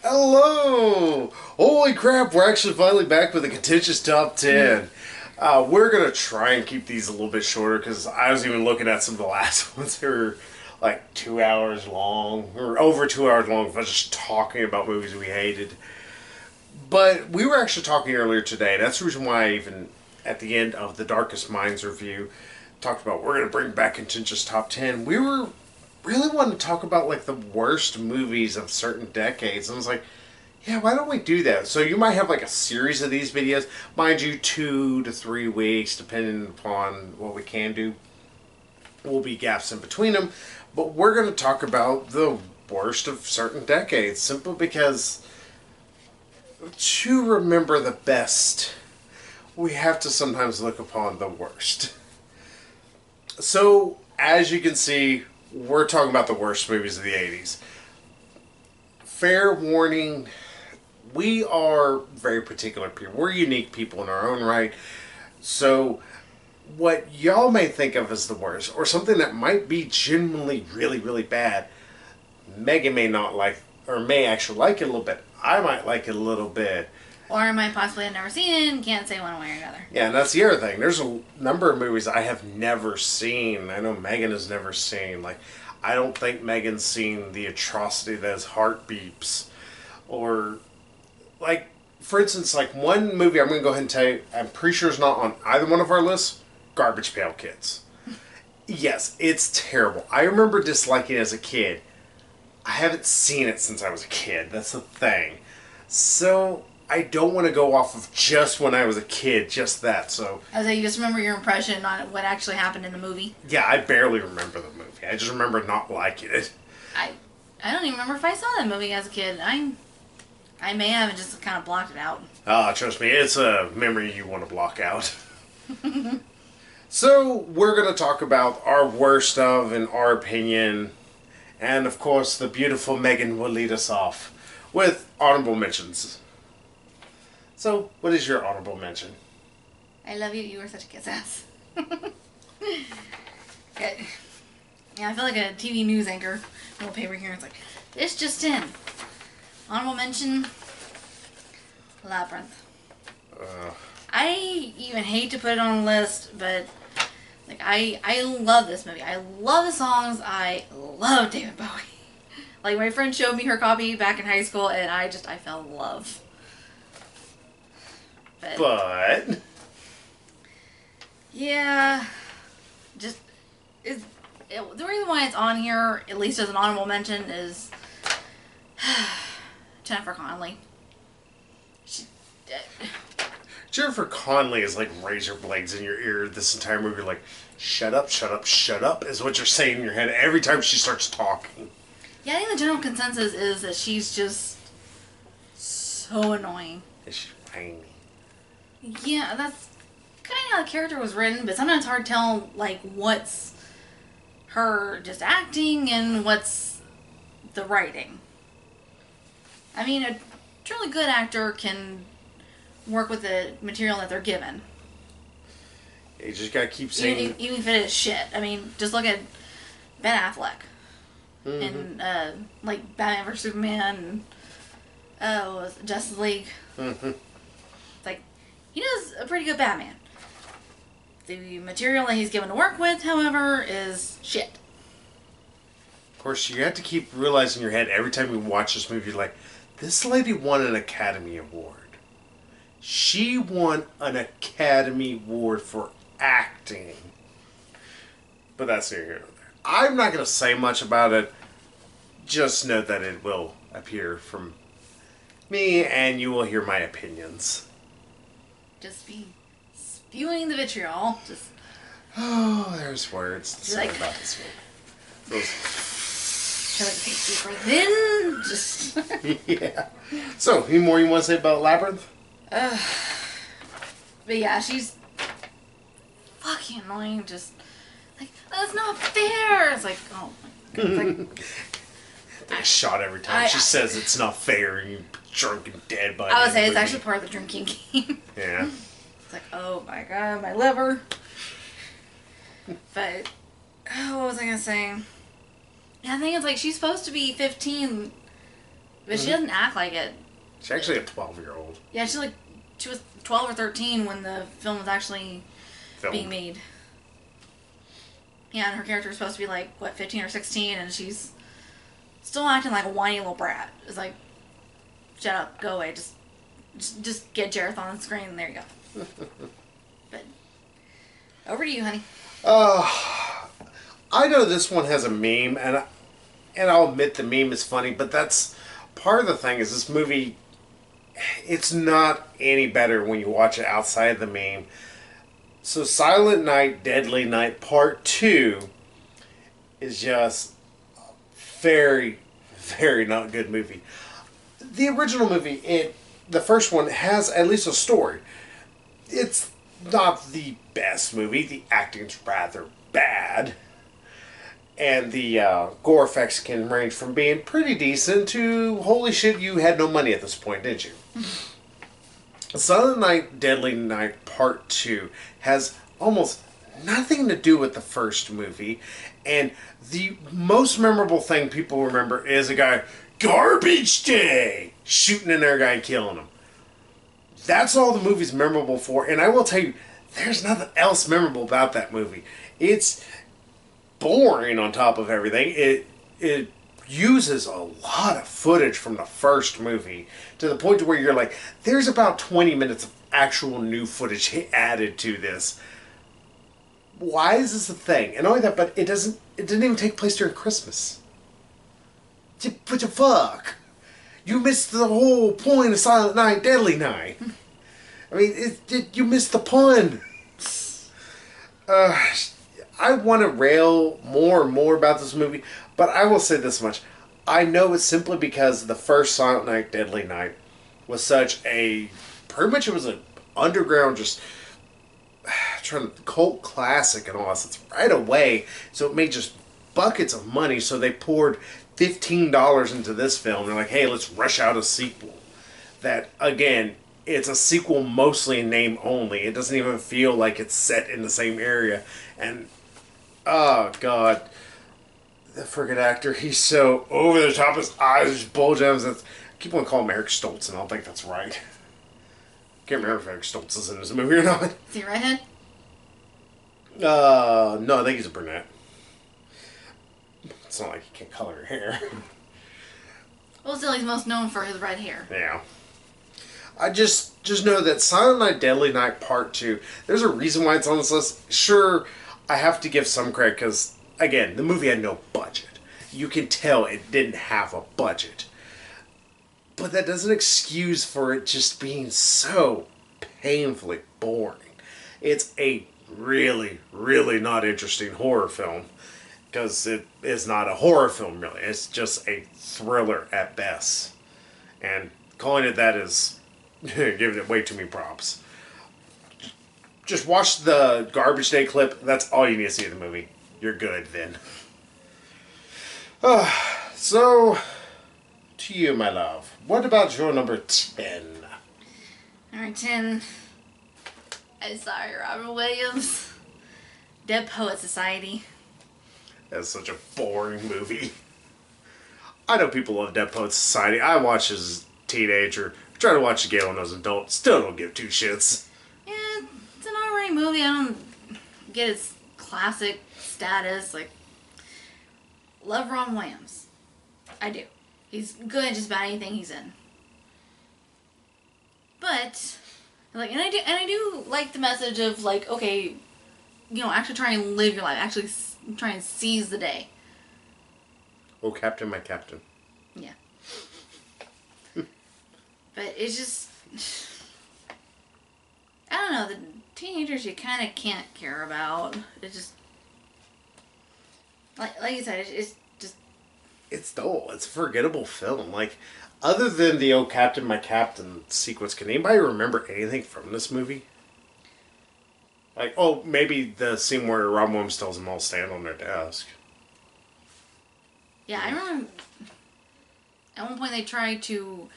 Hello! Holy crap, we're actually finally back with a contentious top 10. We're going to try and keep these a little bit shorter because I was even looking at some of the last ones that were like 2 hours long, or over 2 hours long, if I was just talking about movies we hated. But we were actually talking earlier today. That's the reason why I even, at the end of the Darkest Minds review, talked about we're going to bring back contentious top 10. We were really wanting to talk about like the worst movies of certain decades. And I was like, yeah, why don't we do that? So you might have like a series of these videos. Mind you, 2 to 3 weeks, depending upon what we can do. Will be gaps in between them. But we're going to talk about the worst of certain decades. Simply because to remember the best, we have to sometimes look upon the worst. So, as you can see, we're talking about the worst movies of the 80s. Fair warning, we are very particular people. We're unique people in our own right. So, what y'all may think of as the worst, or something that might be genuinely really, really bad, Megan may not like, or may actually like it a little bit. I might like it a little bit. Or I might possibly have never seen it and can't say one way or another. Yeah, and that's the other thing. There's a number of movies I have never seen. I know Megan has never seen. Like, I don't think Megan's seen The Atrocity That Is Heart Beeps. Or, like, for instance, like one movie I'm going to go ahead and tell you, I'm pretty sure it's not on either one of our lists, Garbage Pail Kids. Yes, it's terrible. I remember disliking it as a kid. I haven't seen it since I was a kid. That's the thing. So, I don't want to go off of just when I was a kid, just that. So, I was like, you just remember your impression on what actually happened in the movie? yeah, I barely remember the movie. I just remember not liking it. I don't even remember if I saw that movie as a kid. I may have just kind of blocked it out. Trust me, it's a memory you want to block out. So, we're going to talk about our worst of, in our opinion. And, of course, the beautiful Megan will lead us off with honorable mentions. So, what is your honorable mention? I love you. You were such a kiss ass. Okay. Yeah, I feel like a TV news anchor. Little paper here. It's like, this just in. Honorable mention, Labyrinth. I even hate to put it on the list, but like I love this movie. I love the songs. I love David Bowie. Like, my friend showed me her copy back in high school, and I fell in love. But yeah, just the reason why it's on here, at least as an honorable mention, is Jennifer Connelly. Jennifer Connelly is like razor blades in your ear this entire movie. Like, shut up, shut up, shut up, is what you're saying in your head every time she starts talking. Yeah, I think the general consensus is that she's just so annoying. Is she whiny? Yeah, that's kind of how the character was written, but sometimes it's hard to tell, like, what's her just acting and what's the writing. I mean, a truly good actor can work with the material that they're given. You just gotta keep saying... Even if it is shit. I mean, just look at Ben Affleck. Mm-hmm. And, like, Batman vs. Superman and, Justice League. Mm-hmm. It's like, he does a pretty good Batman. The material that he's given to work with, however, is shit. Of course, you have to keep realizing in your head every time you watch this movie, like, this lady won an Academy Award. She won an Academy Award for acting. But that's here, here, there. I'm not going to say much about it. Just note that it will appear from me, and you will hear my opinions. Just be spewing the vitriol. Just oh, there's words to say like, about this one. should I take deeper then? Just Yeah. So, any more you want to say about Labyrinth? But yeah, she's fucking annoying. Just like, that's not fair. It's like, oh my god. It's like, I get shot every time she says it's not fair and you're drunk and dead by I would say it's actually part of the drinking game. Yeah. It's like, oh my god, my liver. But, what was I gonna say? Yeah, I think it's like she's supposed to be 15 But she doesn't act like it. She's actually a 12-year-old. Yeah, she was 12 or 13 when the film was actually being made. Yeah, and her character was supposed to be like, what, 15 or 16, and she's still acting like a whiny little brat. It's like, shut up, go away, just get Jareth on the screen, and there you go. But, over to you, honey. I know this one has a meme, and I'll admit the meme is funny, but that's part of the thing is this movie, it's not any better when you watch it outside of the meme. So Silent Night, Deadly Night Part 2 is just a very, very not good movie. The original movie, the first one, has at least a story. It's not the best movie. The acting's rather bad. And the gore effects can range from being pretty decent to, holy shit, you had no money at this point, didn't you? Silent Night, Deadly Night Part 2 has almost nothing to do with the first movie. And the most memorable thing people remember is a guy, Garbage Day, shooting another guy and killing him. That's all the movie's memorable for. And I will tell you, there's nothing else memorable about that movie. It's boring on top of everything. It uses a lot of footage from the first movie to the point to where you're like, there's about 20 minutes of actual new footage added to this. Why is this a thing? And only that, but it didn't even take place during Christmas. What the fuck? You missed the whole point of Silent Night, Deadly Night. I mean, you missed the pun. I want to rail more and more about this movie, but I will say this much. I know it's simply because the first Silent Night, Deadly Night was such a... Pretty much it was an underground, just... trying to cult classic and all this. It's right away, so it made just buckets of money, so they poured $15 into this film. They're like, hey, let's rush out a sequel. That, again, it's a sequel mostly in name only. It doesn't even feel like it's set in the same area. And... oh, God. The friggin' actor, he's so over the top. His eyes just bulge out. I keep on calling him Eric Stoltz, and I don't think that's right. Can't remember if Eric Stoltz is in this movie or not. Is he a redhead? No, I think he's a brunette. It's not like he can't color her hair. Well, still, he's most known for his red hair. Yeah. I just know that Silent Night, Deadly Night Part 2, there's a reason why it's on this list. Sure, I have to give some credit because, again, the movie had no budget. You can tell it didn't have a budget. But that doesn't excuse for it just being so painfully boring. It's a really, really not interesting horror film. Because it is not a horror film, really. It's just a thriller at best. And calling it that is giving it way too many props. Just watch the Garbage Day clip. That's all you need to see of the movie. You're good then. So, to you, my love. What about your number 10? Alright, 10. I'm sorry, Robin Williams. Dead Poet Society. That's such a boring movie. I know people love Dead Poet Society. I watched as a teenager. Try to watch it again when I was an adult. Still don't give two shits. Yeah, it's an alright movie. I don't get its classic status. Like, love Robin Williams. I do. He's good at just about anything he's in. But, like, and I do like the message of, like, okay, you know, actually try and live your life. Actually try and seize the day. Oh, Captain, my Captain. Yeah. But it's just... I don't know, the teenagers you kind of can't care about. It's just... Like you said, it's just... It's dull. It's a forgettable film. Like, other than the Oh, Captain, my Captain sequence, can anybody remember anything from this movie? Like, oh, maybe the scene where Robin Williams tells them all to stand on their desk. Yeah, I remember at one point they tried to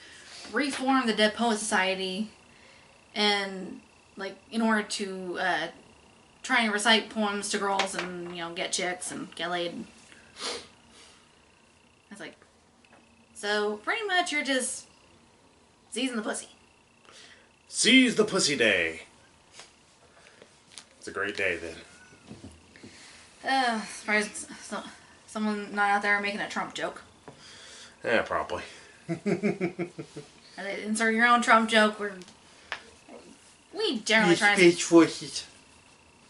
reform the Dead Poet Society and, like, in order to try and recite poems to girls and, you know, get chicks and get laid. I was like, So pretty much you're just seizing the pussy. Seize the pussy day. It's a great day then. Surprised someone not out there making a Trump joke. Yeah, probably. Insert your own Trump joke. We generally try. Voices.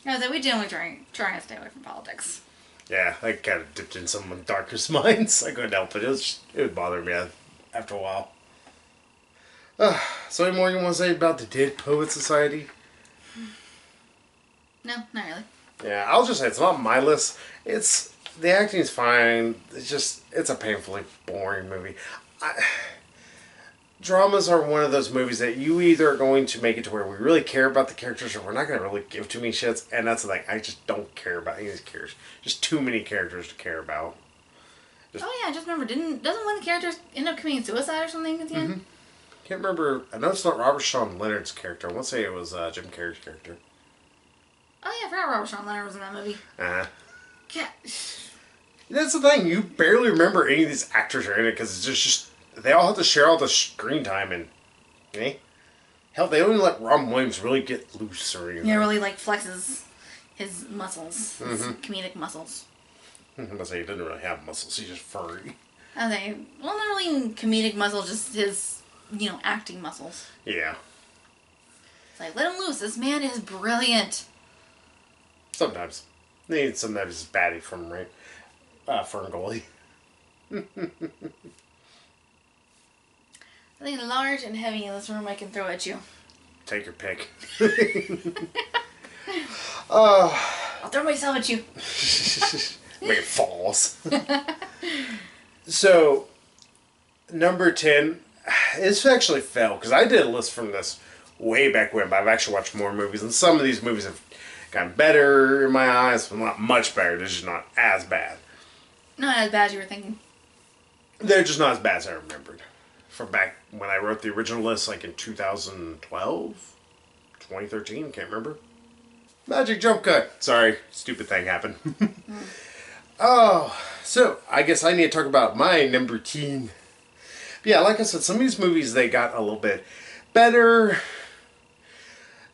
We generally try and stay away from politics. Yeah, I kind of dipped in some of the darkest minds. I couldn't help it. It would bother me after a while. So any more you want to say about the Dead Poet Society? No, not really. Yeah, I'll just say it's not my list. The acting's fine. It's a painfully boring movie. Dramas are one of those movies that you either are going to make it to where we really care about the characters or we're not going to really give too many shits. And that's the thing. I just don't care about any of these characters. Just too many characters to care about. Oh yeah, I just remember. Doesn't one of the characters end up committing suicide or something at the end? Can't remember. I know it's not Robert Sean Leonard's character. I want to say it was Jim Carrey's character. Oh yeah, I forgot Robert Sean Leonard was in that movie. Yeah. That's the thing. You barely remember any of these actors are in it because it's just they all have to share all the screen time and, hell, they don't even let Robin Williams really get loose or anything. Yeah, really flexes his muscles, his comedic muscles. I'm gonna say he doesn't really have muscles. He's just furry. Not really comedic muscles, just his, acting muscles. Yeah. It's let him loose. This man is brilliant. Sometimes it's baddie from Ferngully. I think large and heavy in this room I can throw at you. Take your pick. I'll throw myself at you. Make it falls. So, number 10, this actually fell, because I did a list from this way back when, but I've actually watched more movies, and some of these movies have gotten better in my eyes, but not much better. They're just not as bad. Not as bad as you were thinking. They're just not as bad as I remembered. From back when I wrote the original list, in 2012? 2013? Can't remember. Magic jump cut. Sorry, stupid thing happened. Oh, so I guess I need to talk about my number 10. Yeah, like I said, some of these movies, they got a little bit better.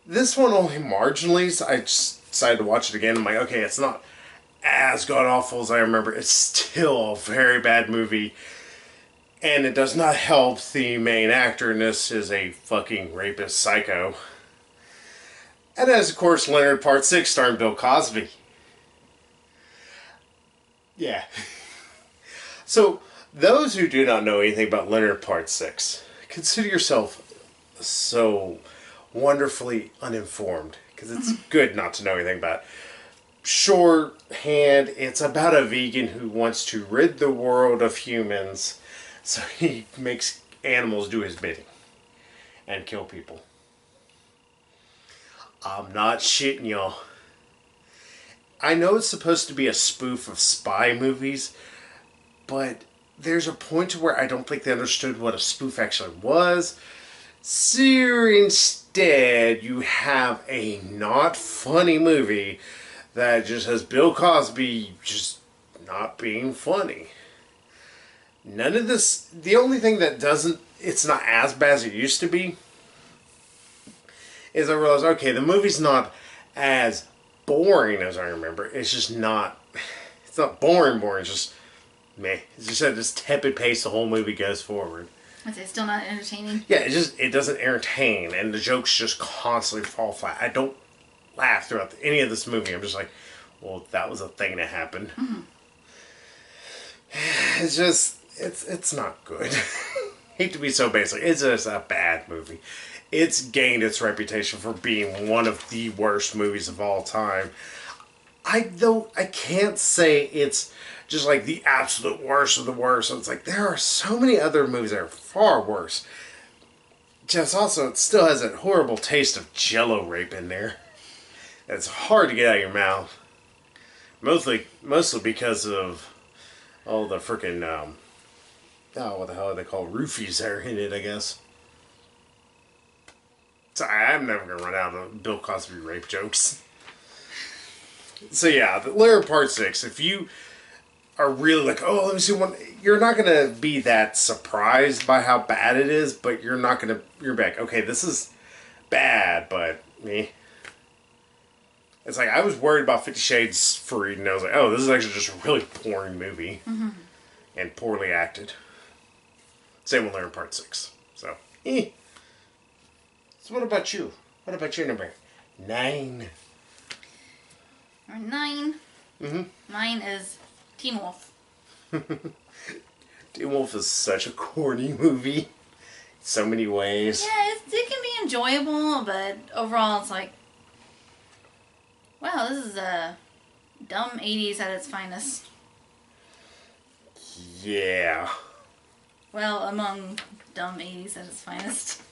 This one only marginally, so I just decided to watch it again. I'm like, okay, it's not as god-awful as I remember. It's still a very bad movie. And it does not help the main actor in this is a fucking rapist psycho. And as, of course, Leonard Part 6 starring Bill Cosby. Yeah. So, those who do not know anything about Leonard Part 6, consider yourself so wonderfully uninformed. Because it's good not to know anything about it. Shorthand, it's about a vegan who wants to rid the world of humans. So he makes animals do his bidding. And kill people. I'm not shitting y'all. I know it's supposed to be a spoof of spy movies, but there's a point to where I don't think they understood what a spoof actually was. So instead, you have a not funny movie that just has Bill Cosby just not being funny. None of this, the only thing that it's not as bad as it used to be, is I realized, okay, the movie's not as boring as I remember. It's just not, it's not boring, it's just meh. It's just at this tepid pace the whole movie goes forward. It's still not entertaining? Yeah, it doesn't entertain, and the jokes just constantly fall flat. I don't laugh throughout any of this movie. I'm just like, well, that was a thing that happened. Mm-hmm. It's just, it's not good. Hate to be so basic. It's just a bad movie. It's gained its reputation for being one of the worst movies of all time. I can't say it's just like the absolute worst of the worst. It's like there are so many other movies that are far worse. Just also, it still has that horrible taste of Jello rape in there. It's hard to get out of your mouth. Mostly because of all the freaking what the hell are they called? Roofies that are in it, I guess. So I'm never gonna run out of Bill Cosby rape jokes. So yeah, the Labyrinth Part 6. If you are really like, oh, let me see one. You're not gonna be that surprised by how bad it is, but you're not gonna. You're like, okay, this is bad, but me. It's like I was worried about 50 Shades for reading. I was like, oh, this is actually just a really boring movie and poorly acted. Same with Labyrinth Part 6. So, So what about you? What about your number 9? Number 9. Mine is Teen Wolf. Teen Wolf is such a corny movie. In so many ways. Yeah, it can be enjoyable, but overall it's like, wow, this is a dumb 80s at its finest. Yeah. Well, among dumb 80s at its finest.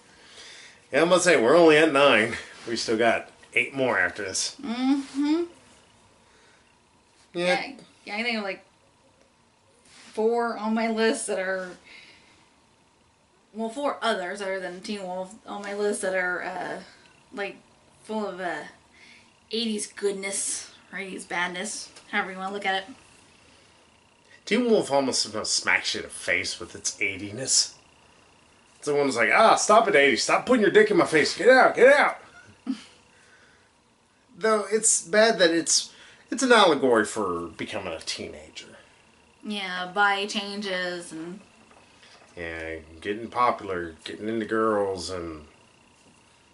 Yeah, I'm gonna say we're only at 9. We still got 8 more after this. Yeah. Yeah, I think of like 4 on my list that are, well, 4 others other than Teen Wolf on my list that are like full of 80s goodness or 80s badness, however you want to look at it. Teen Wolf almost smacks you in the face with its 80ness. Someone's like, stop it, 80. Stop putting your dick in my face. Get out, get out. Though it's bad that it's an allegory for becoming a teenager. Yeah, body changes and... Yeah, getting popular, getting into girls and...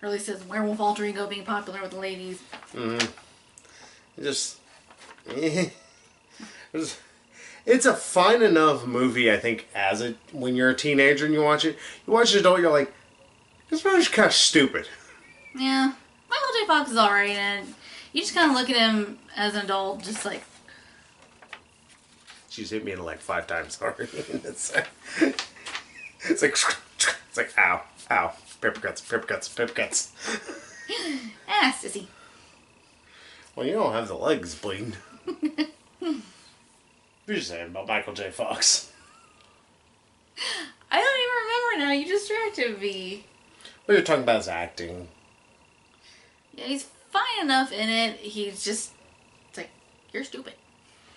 Or at least his werewolf alter ego being popular with the ladies. Just... It's a fine enough movie, I think, when you're a teenager and you watch it. You watch an adult, you're like, this movie's kind of stupid. Yeah. Michael J. Fox is alright, and you just kind of look at him as an adult, just like... She's hit me like 5 times already. It's like, ow, ow, pepper cuts, pepper cuts, pepper cuts. Sissy. Well, you don't have the legs bleeding. What are you saying about Michael J. Fox? I don't even remember now. You distracted me. We were talking about his acting. Yeah, he's fine enough in it. He's just... It's like, you're stupid.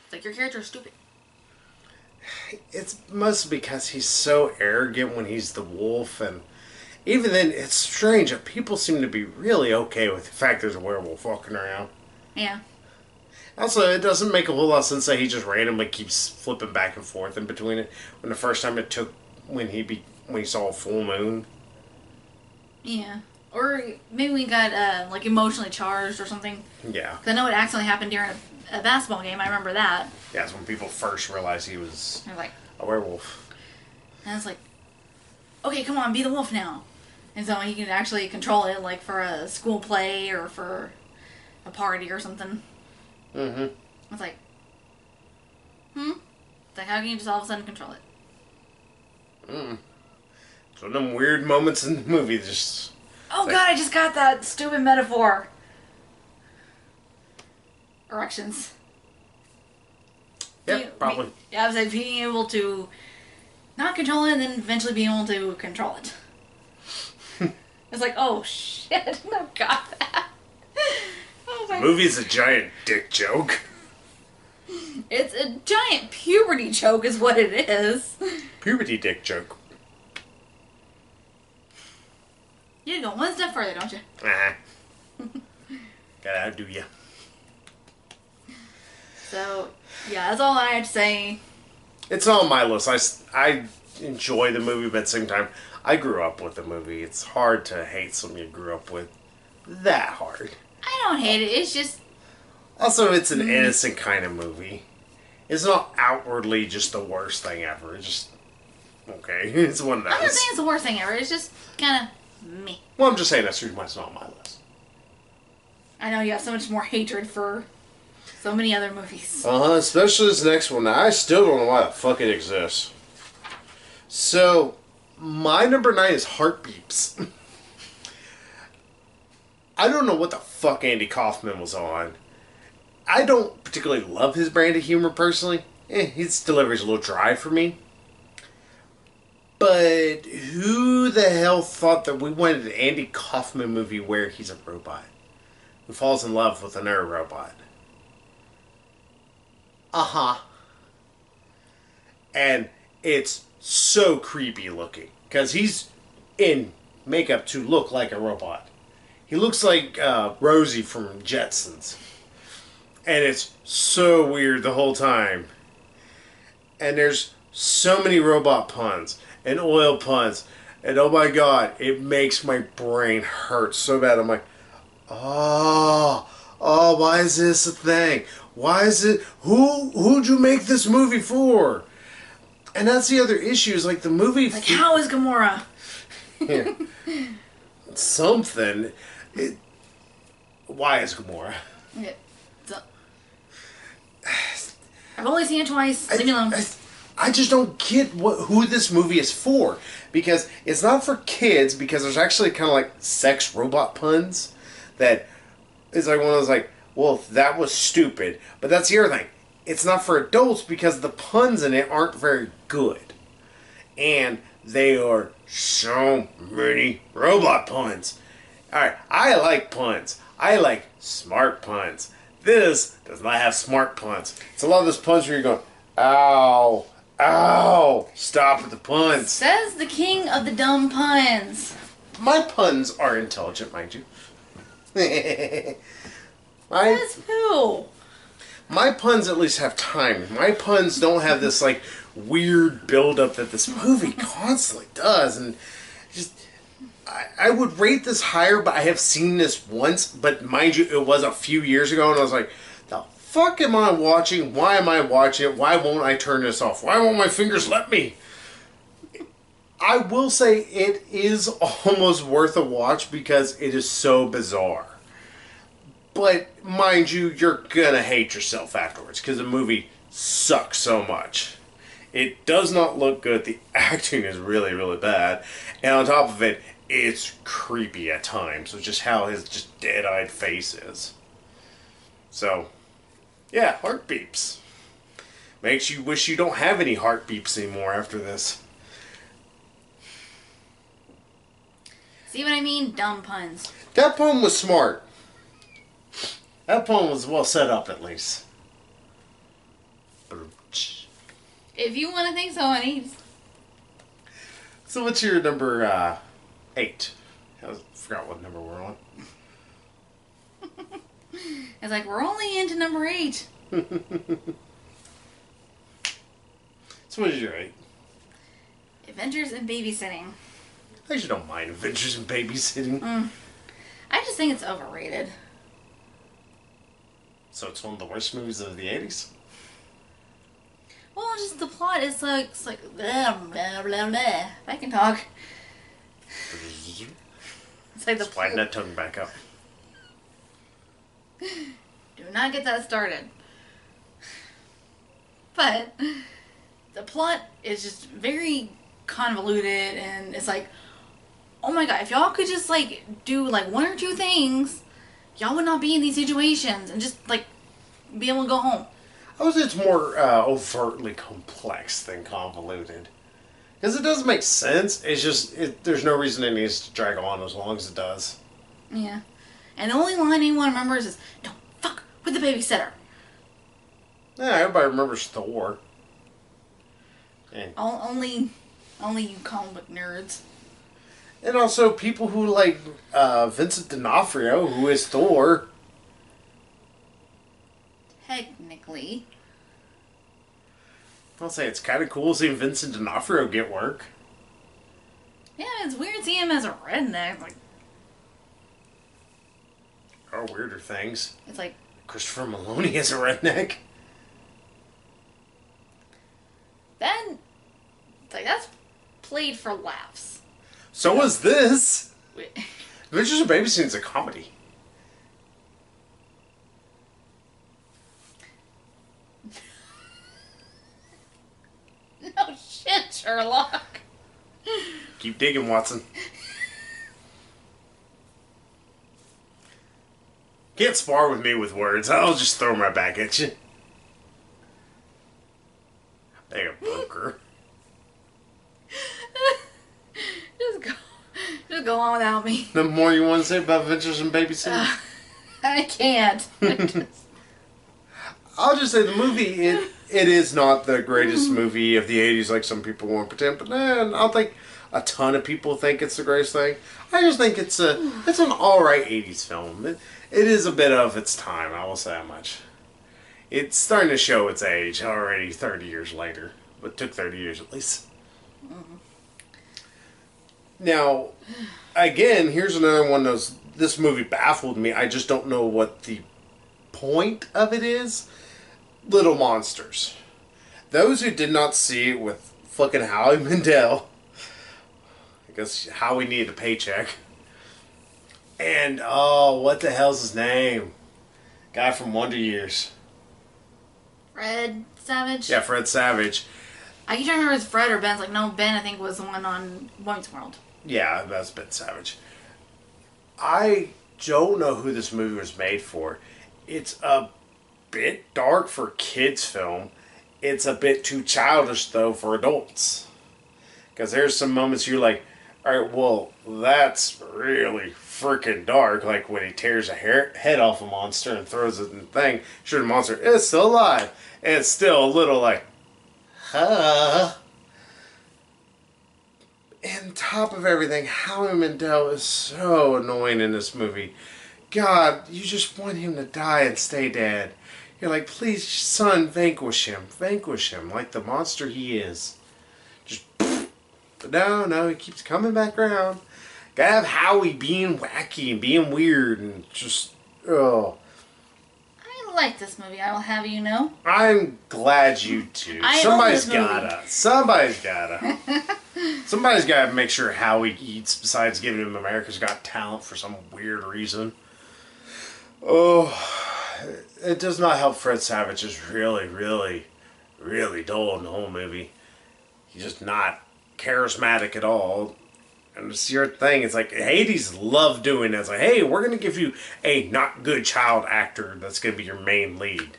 It's like, your character's stupid. It's mostly because he's so arrogant when he's the wolf, and even then, it's strange that people seem to be really okay with the fact there's a werewolf walking around. Yeah. Also, it doesn't make a whole lot of sense that he just randomly keeps flipping back and forth in between it. When the first time it took, when he saw a full moon. Yeah. Or maybe we got, like, emotionally charged or something. Yeah. Because I know it accidentally happened during a basketball game. I remember that. Yeah, it's when people first realized he was like, a werewolf. And it's like, okay, come on, be the wolf now. And so he can actually control it, like, for a school play or for a party or something. It's like, It's like, how can you just all of a sudden control it? It's one of them weird moments in the movie. Just... Oh God, I just got that stupid metaphor. Erections. Yep, probably. I was like, being able to not control it and then eventually being able to control it. It's like, oh shit, I didn't have got that. The movie's a giant dick joke. It's a giant puberty joke is what it is. Puberty dick joke. You go one step further, don't you? Gotta outdo ya. So, yeah, that's all I had to say. It's on my list. I enjoy the movie, but at the same time, I grew up with the movie. It's hard to hate something you grew up with that hard. I don't hate it. It's just... Also, it's an innocent kind of movie. It's not outwardly just the worst thing ever. It's just... Okay, it's one of those. I'm not saying it's the worst thing ever. It's just kind of me. Well, I'm just saying that's the reason why it's not on my list. I know you have so much more hatred for so many other movies. Especially this next one. I still don't know why the fuck it exists. So, my number 9 is Heartbeeps. I don't know what the fuck Andy Kaufman was on. I don't particularly love his brand of humor personally. His delivery's a little dry for me. But who the hell thought that we wanted an Andy Kaufman movie where he's a robot who falls in love with another robot? And it's so creepy looking. Because he's in makeup to look like a robot. He looks like Rosie from Jetsons. And it's so weird the whole time. And there's so many robot puns and oil puns. And oh my god, it makes my brain hurt so bad. I'm like, oh, why is this a thing? Why is it? Who'd you make this movie for? And that's the other issue, is like the movie. Like, how is Gamora? Yeah. Something. Why is Gamora? Yeah. I've only seen it twice. Leave me alone. I just don't get who this movie is for. Because it's not for kids, because there's actually kind of like sex robot puns that is like one of those like, well, that was stupid. But that's the other thing. It's not for adults because the puns in it aren't very good. And they are so many robot puns. Alright, I like puns. I like smart puns. This does not have smart puns. It's a lot of those puns where you're going, ow, ow, stop with the puns. Says the king of the dumb puns. My puns are intelligent, mind you. Says who? My puns at least have time. My puns don't have this like weird build-up that this movie constantly does. And just, I would rate this higher, but I have seen this once. But mind you, it was a few years ago, and I was like, the fuck am I watching? Why am I watching it? Why won't I turn this off? Why won't my fingers let me? I will say it is almost worth a watch because it is so bizarre. But mind you, you're gonna hate yourself afterwards because the movie sucks so much. It does not look good. The acting is really, really bad. And on top of it, it's creepy at times. So just how his just dead-eyed face is. So, yeah, heart beeps. Makes you wish you don't have any heart beeps anymore after this. See what I mean? Dumb puns. That poem was smart. That poem was well set up, at least. If you want to think so, honey. So what's your number 8? I forgot what number we're on. It's like, we're only into number 8. So what is your 8? Adventures in Babysitting. I actually don't mind Adventures in Babysitting. I just think it's overrated. So it's one of the worst movies of the 80s? Well, just the plot is like, it's like, blah, blah, blah, blah. If I can talk. It's like the Slide that tongue back up. Do not get that started. But the plot is just very convoluted, and it's like, oh my god, if y'all could just like do like 1 or 2 things, y'all would not be in these situations and just like be able to go home. I would say it's more overtly complex than convoluted. Because it does make sense. It's just, there's no reason it needs to drag on as long as it does. Yeah. And the only line anyone remembers is, don't fuck with the babysitter. Yeah, everybody remembers Thor. And Only you comic book nerds. And also people who like Vincent D'Onofrio, who is Thor. Technically. I'll say it's kind of cool seeing Vincent D'Onofrio get work. Yeah, it's weird seeing him as a redneck. Like, Or weirder things. it's like, Christopher Maloney is a redneck. that's played for laughs. So was this. Wait. Adventures in Babysitting is a comedy. No shit, Sherlock. Keep digging, Watson. Can't spar with me with words. I'll just throw my back at you. They a broker. Just go on without me. The more you want to say about Adventures in Babysitting? I can't. I'll just say the movie, it is not the greatest movie of the 80s like some people want to pretend, but I don't think a ton of people think it's the greatest thing. I just think it's an alright 80s film. It is a bit of its time, I will say that much. It's starting to show its age already 30 years later, but it took 30 years at least. Mm-hmm. Now, again, here's another one of those, this movie baffled me. I just don't know what the point of it is. Little Monsters. Those who did not see it with fucking Howie Mandel, I guess Howie needed a paycheck. And, oh, what the hell's his name? Guy from Wonder Years. Fred Savage? Yeah, Fred Savage. I keep trying to remember if it's Fred or Ben's like, no, Ben I think was the one on Boy's World. Yeah, that's Ben Savage. I don't know who this movie was made for. It's a bit dark for kids' film. It's a bit too childish, though, for adults. Because there's some moments you're like, alright, well, that's really freaking dark. Like when he tears a head off a monster and throws it in the thing. Sure, the monster is still alive. And it's still a little like, huh. And top of everything, Howie Mandel is so annoying in this movie. God, you just want him to die and stay dead. You're like, please, son, vanquish him. Vanquish him like the monster he is. Just, but no, he keeps coming back around. Gotta have Howie being wacky and being weird and just, oh. I like this movie, I will have you know. I'm glad you do. Somebody's gotta. Somebody's gotta make sure Howie eats besides giving him America's Got Talent for some weird reason. Oh, it does not help Fred Savage is really, really, really dull in the whole movie. He's just not charismatic at all. And it's your thing. It's like, Hades love doing that. It's like, hey, we're going to give you a not good child actor that's going to be your main lead.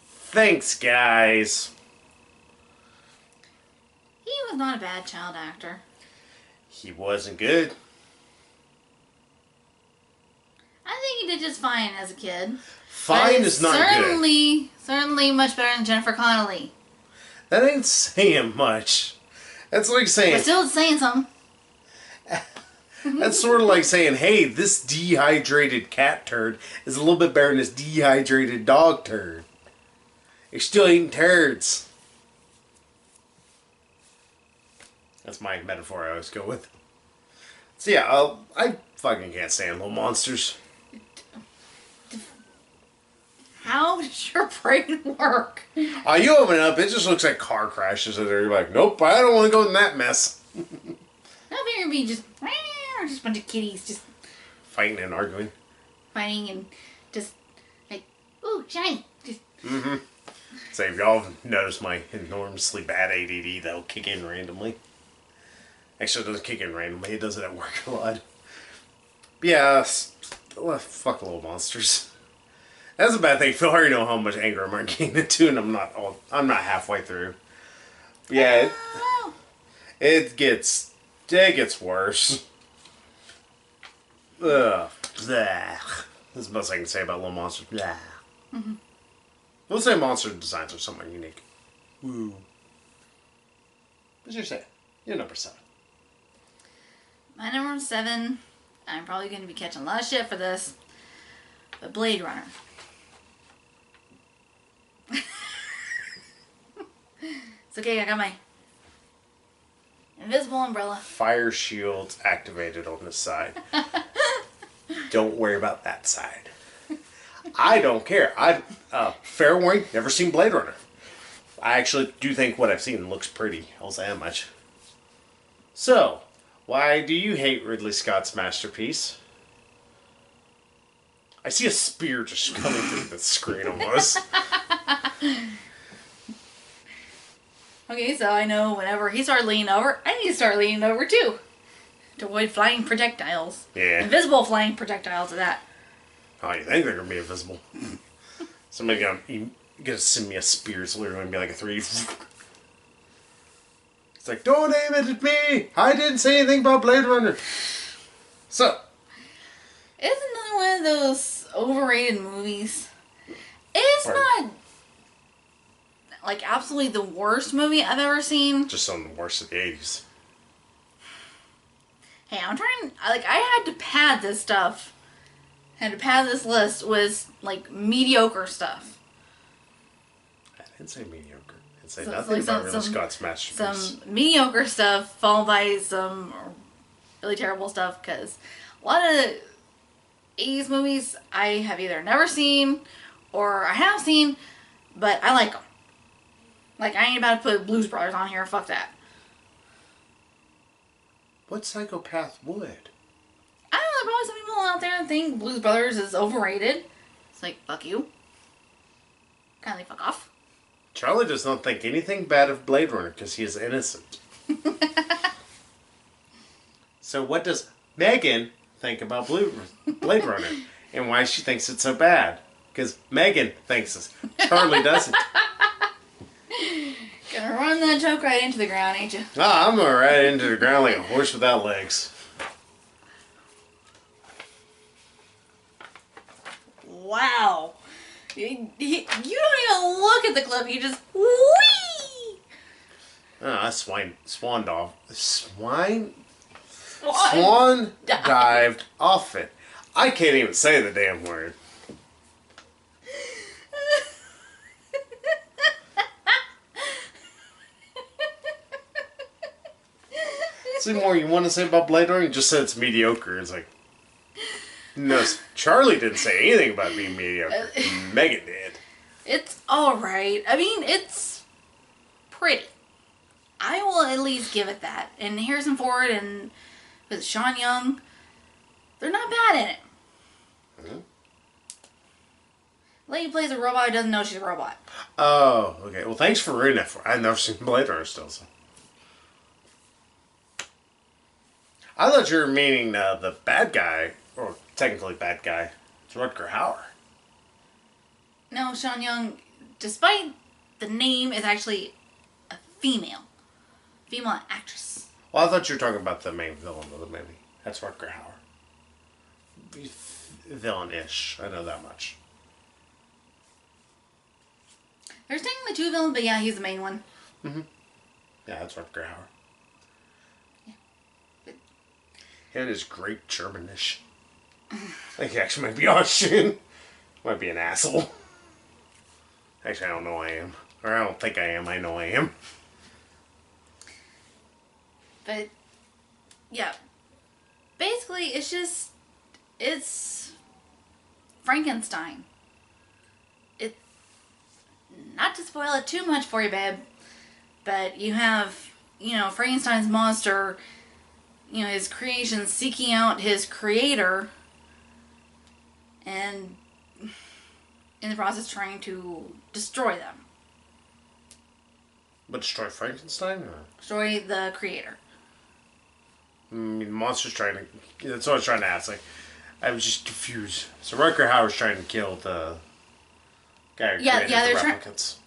Thanks, guys. He was not a bad child actor. He wasn't good. I think he did just fine as a kid. Fine is not good. Certainly much better than Jennifer Connelly. That ain't saying much. That's like saying... But still it's saying something. That's sort of like saying, hey, this dehydrated cat turd is a little bit better than this dehydrated dog turd. You're still eating turds. That's my metaphor I always go with. So yeah, I fucking can't stand Little Monsters. How does your brain work? You open it up, it just looks like car crashes and you're like, nope, I don't want to go in that mess. Now there be just a bunch of kitties just fighting and arguing. Fighting and just like, ooh, shiny. Just So if y'all noticed my enormously bad ADD, that'll kick in randomly. Actually, it doesn't kick in randomly. It does it at work a lot. But yeah, fuck Little Monsters. That's a bad thing. Phil already know how much anger I'm getting into, and I'm not halfway through. But yeah, it gets worse. Ugh. Blah. That's the best I can say about Little Monsters. Blah. We'll say monster designs are somewhat unique. Woo. What's your say? You're number 7. My number 7, I'm probably going to be catching a lot of shit for this, but Blade Runner. It's okay, I got my invisible umbrella. Fire shields activated on this side. Don't worry about that side. I don't care. Fair warning, never seen Blade Runner. I actually do think what I've seen looks pretty. I'll say that much. So, why do you hate Ridley Scott's masterpiece? I see a spear just coming through the screen almost. Okay, so I know whenever he started leaning over, I need to start leaning over too. To avoid flying projectiles. Yeah. Invisible flying projectiles at that. Oh, you think they're going to be invisible? Somebody's going to send me a spear. It's literally going to be like a 3. It's like, don't aim it at me! I didn't say anything about Blade Runner. So. It's another one of those overrated movies. It's not... like, absolutely the worst movie I've ever seen. Just some of the worst of the 80s. Hey, I'm trying, like, I had to pad this stuff. Had to pad this list with, like, mediocre stuff. I didn't say mediocre. I didn't say So, nothing like, about Ridley Scott's masterpiece. Some mediocre stuff followed by some really terrible stuff, because a lot of 80s movies I have either never seen or I have seen, but I like them. Like, I ain't about to put Blues Brothers on here. Fuck that. What psychopath would? I don't know, probably some people out there think Blues Brothers is overrated. It's like, fuck you. Kind of like, fuck off. Charlie does not think anything bad of Blade Runner because he is innocent. So what does Megan think about Blade Runner? And why she thinks it's so bad? Because Megan thinks it. Charlie doesn't. Gonna run that joke right into the ground, ain't you? Ah, I'm gonna ride into the ground like a horse without legs. Wow. You don't even look at the clip, you just whee! Ah, swan dived off it. I can't even say the damn word. See more you want to say about Blade Runner? You just said it's mediocre. It's like, no, Charlie didn't say anything about being mediocre. Megan did. It's alright. I mean, it's pretty. I will at least give it that. And Harrison Ford and with Sean Young, they're not bad in it. Mm-hmm. Lady plays a robot who doesn't know she's a robot. Oh, okay. Well, thanks for ruining it. I've never seen Blade Runner still, so. I thought you were meaning the bad guy, or technically bad guy. It's Rutger Hauer. No, Sean Young, despite the name, is actually a female. Female actress. Well, I thought you were talking about the main villain of the movie. That's Rutger Hauer. Villain-ish. I know that much. There's technically two villains, but yeah, he's the main one. Mm-hmm. Yeah, that's Rutger Hauer. Yeah. But And his great Germanish. I think he actually might be Austrian. Might be an asshole. Actually, I don't know I am. Or I don't think I am. I know I am. But, yeah. Basically, it's Frankenstein. Not to spoil it too much for you, babe, but you have, Frankenstein's monster, his creation seeking out his creator, and in the process trying to destroy them. But destroy Frankenstein? Or? Destroy the creator. I mean, the monster's trying to... That's what I was trying to ask. Like, I was just confused. So Rutger Hauer's trying to kill the guy who created the replicants.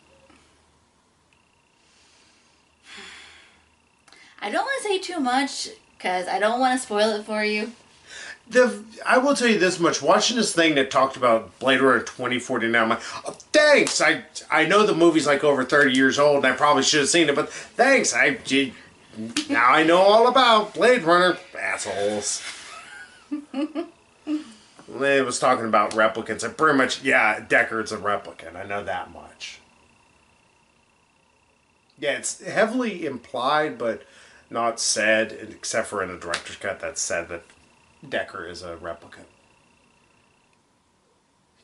I don't want to say too much, because I don't want to spoil it for you. I will tell you this much. Watching this thing that talked about Blade Runner 2049, I'm like, oh, thanks. I know the movie's like over 30 years old, and I probably should have seen it, but thanks. Now I know all about Blade Runner. Assholes. It was talking about replicants, and pretty much, yeah, Deckard's a replicant. I know that much. Yeah, it's heavily implied, but not said, except for in the director's cut that's said that Deckard is a replicant.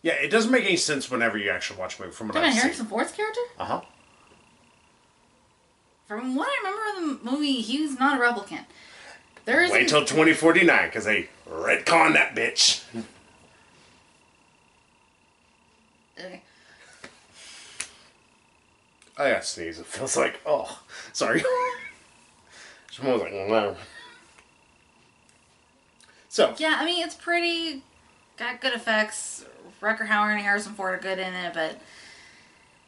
Yeah, it doesn't make any sense whenever you actually watch a movie. From what I've seen. Harrison Ford's character? Uh-huh. From what I remember of the movie, he's not a replicant. Wait till 2049, because they retcon that bitch. Okay. I gotta sneeze. It feels like, oh, sorry. It's more like, no. So. Yeah, I mean, it's pretty, got good effects. Rutger Hauer and Harrison Ford are good in it, but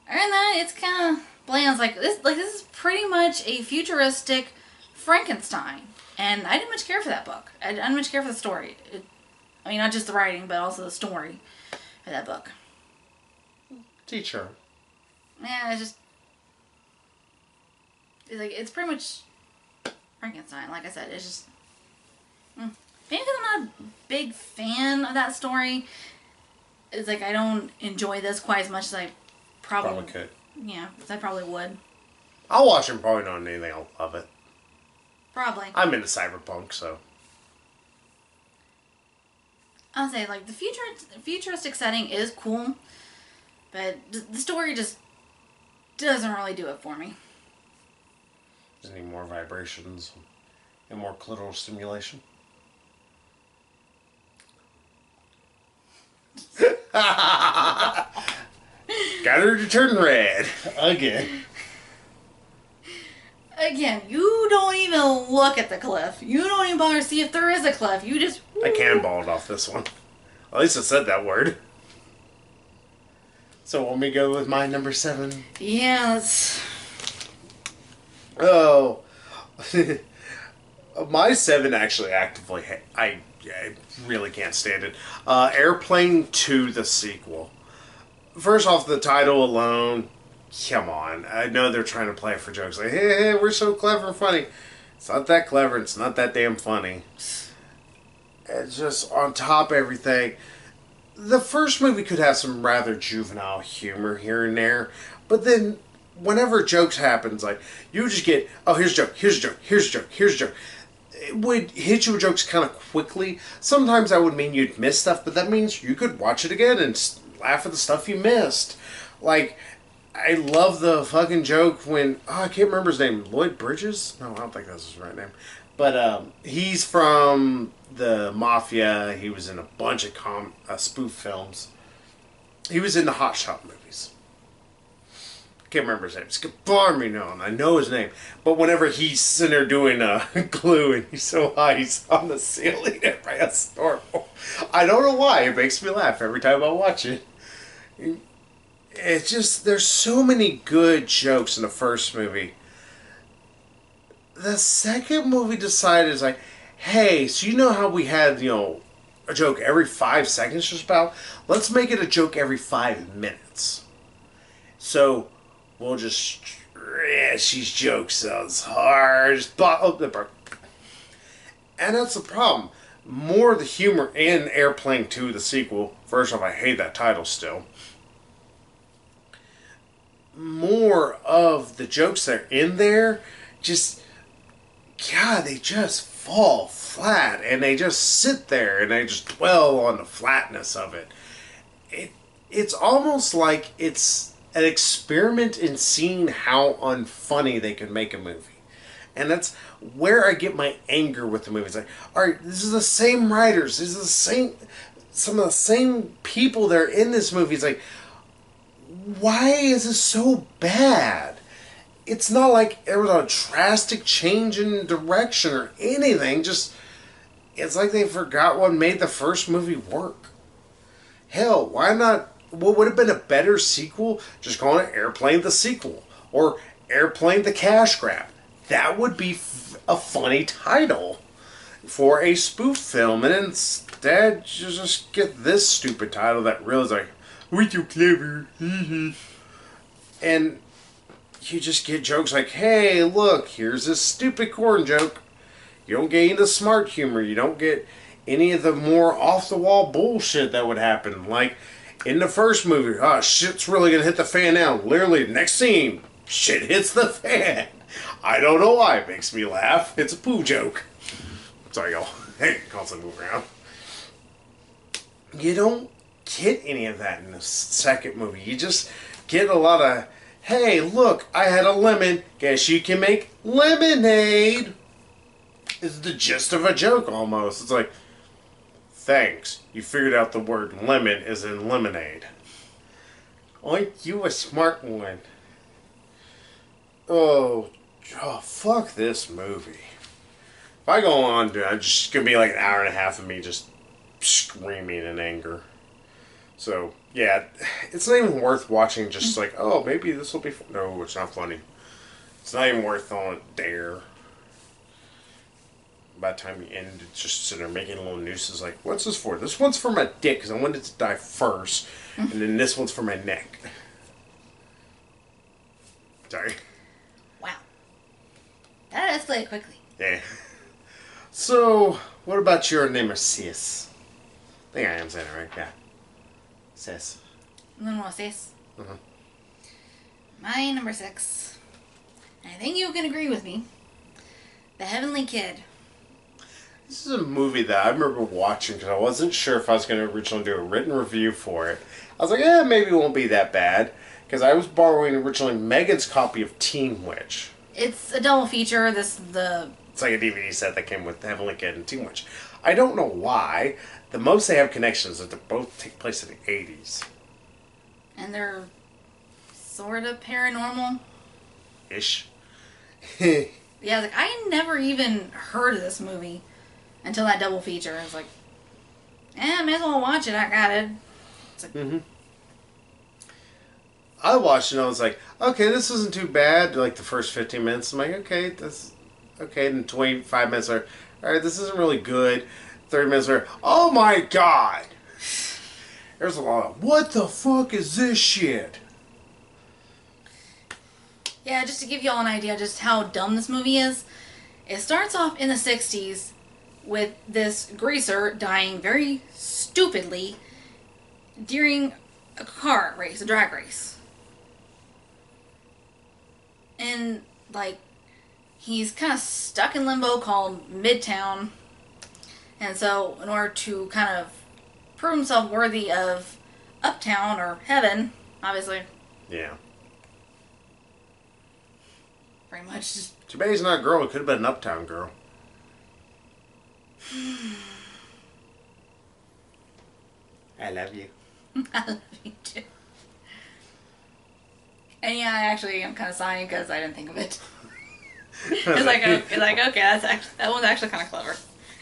other than that, it's kind of bland. It's like this is pretty much a futuristic Frankenstein. And I didn't much care for that book. I didn't much care for the story. I mean, not just the writing, but also the story of that book. Teacher. Yeah, it's just It's pretty much Frankenstein. Like I said, it's just maybe because I'm not a big fan of that story. It's like I don't enjoy this quite as much as I probably could. Yeah, as I probably would. I'll watch it. Probably not anything. I'll love it. Probably. I'm into cyberpunk, so. I'll say like the futuristic setting is cool, but the story just doesn't really do it for me. Just need more vibrations and more clitoral stimulation. Got her to turn red again. Again, you don't even look at the cliff. You don't even bother to see if there is a cliff. You just... I cannonballed off this one. At least I said that word. So want me to go with my number 7? Yes. Oh. My 7 actually actively... I really can't stand it. Airplane 2, the sequel. First off, the title alone... Come on. I know they're trying to play it for jokes. Like, hey, we're so clever and funny. It's not that clever. It's not that damn funny. It's just on top of everything. The first movie could have some rather juvenile humor here and there. But then, whenever jokes happens, like, you just get, oh, here's a joke, here's a joke, here's a joke, here's a joke. It would hit you with jokes kind of quickly. Sometimes that would mean you'd miss stuff, but that means you could watch it again and laugh at the stuff you missed. Like... I love the fucking joke when... Oh, I can't remember his name. Lloyd Bridges? No, I don't think that's his right name. But he's from the Mafia. He was in a bunch of spoof films. He was in the Hot Shot movies. I can't remember his name. It's me known. I know his name. But whenever he's sitting there doing glue and he's so high, he's on the ceiling. That's horrible. I don't know why. It makes me laugh every time I watch it. It's just, there's so many good jokes in the first movie. The second movie decided, is like, hey, so you know how we had, a joke every 5 seconds just about? Let's make it a joke every 5 minutes. So, we'll just stretch these jokes as hard as possible. And that's the problem. More of the humor in Airplane 2, the sequel. First off, I hate that title still. More of the jokes that are in there, just, God, they just fall flat, and they just sit there, and they just dwell on the flatness of it. It's almost like it's an experiment in seeing how unfunny they can make a movie. And that's where I get my anger with the movie. It's like, alright, this is the same writers, this is some of the same people that are in this movie. It's like, why is this so bad? It's not like there was a drastic change in direction or anything. Just, it's like they forgot what made the first movie work. Hell, why not? What would have been a better sequel? Just calling it Airplane the Sequel. Or Airplane the Cash Grab. That would be a funny title for a spoof film. And instead, you just get this stupid title that really is like, we're too clever. And you just get jokes like, hey, look, here's this stupid corn joke. You don't get any of the smart humor. You don't get any of the more off-the-wall bullshit that would happen. Like, in the first movie, shit's really going to hit the fan now. Literally, next scene, shit hits the fan. I don't know why it makes me laugh. It's a poo joke. Sorry, y'all. Hey, constantly move around. You don't get any of that in the second movie. You just get a lot of, hey, look, I had a lemon. Guess you can make lemonade. It's the gist of a joke almost. It's like, thanks. You figured out the word lemon is in lemonade. Aren't you a smart one? Oh, fuck this movie. If I go on, it's just going to be like an hour and a half of me just screaming in anger. So, yeah, it's not even worth watching just like, oh, maybe this will be fun. No, it's not funny. It's not even worth on it there. By the time you end, it's just sitting there making little nooses like, what's this for? This one's for my dick because I wanted it to die first. And then this one's for my neck. Sorry. Wow. That escalated quickly. Yeah. So, what about your nemesis? I think I am saying it right. Yeah. Sis. Nemesis. My number 6. And I think you can agree with me. The Heavenly Kid. This is a movie that I remember watching because I wasn't sure if I was going to originally do a written review for it. I was like, maybe it won't be that bad. Because I was borrowing originally Megan's copy of Teen Witch. It's a double feature. It's like a DVD set that came with Heavenly Kid and Teen Witch. I don't know why. The most they have connections is that they both take place in the 80s. And they're sort of paranormal. Ish. Yeah, like I never even heard of this movie until that double feature. I was like, I may as well watch it. I got it. It's like, I watched it and I was like, okay, this isn't too bad. Like the first 15 minutes, I'm like, okay, this, okay. And 25 minutes are, all right, this isn't really good. 30 minutes are, oh my god. There's a lot of, what the fuck is this shit? Yeah, just to give you all an idea just how dumb this movie is, it starts off in the 60s with this greaser dying very stupidly during a car race, a drag race. And, like, he's kind of stuck in limbo called Midtown. And so, in order to kind of prove himself worthy of Uptown or Heaven, obviously. Yeah. Pretty much just... Too bad he's not a girl. It could have been an Uptown girl. I love you. I love you too. And yeah, I'm kind of sighing because I didn't think of it. It's like, okay, that one's actually kind of clever.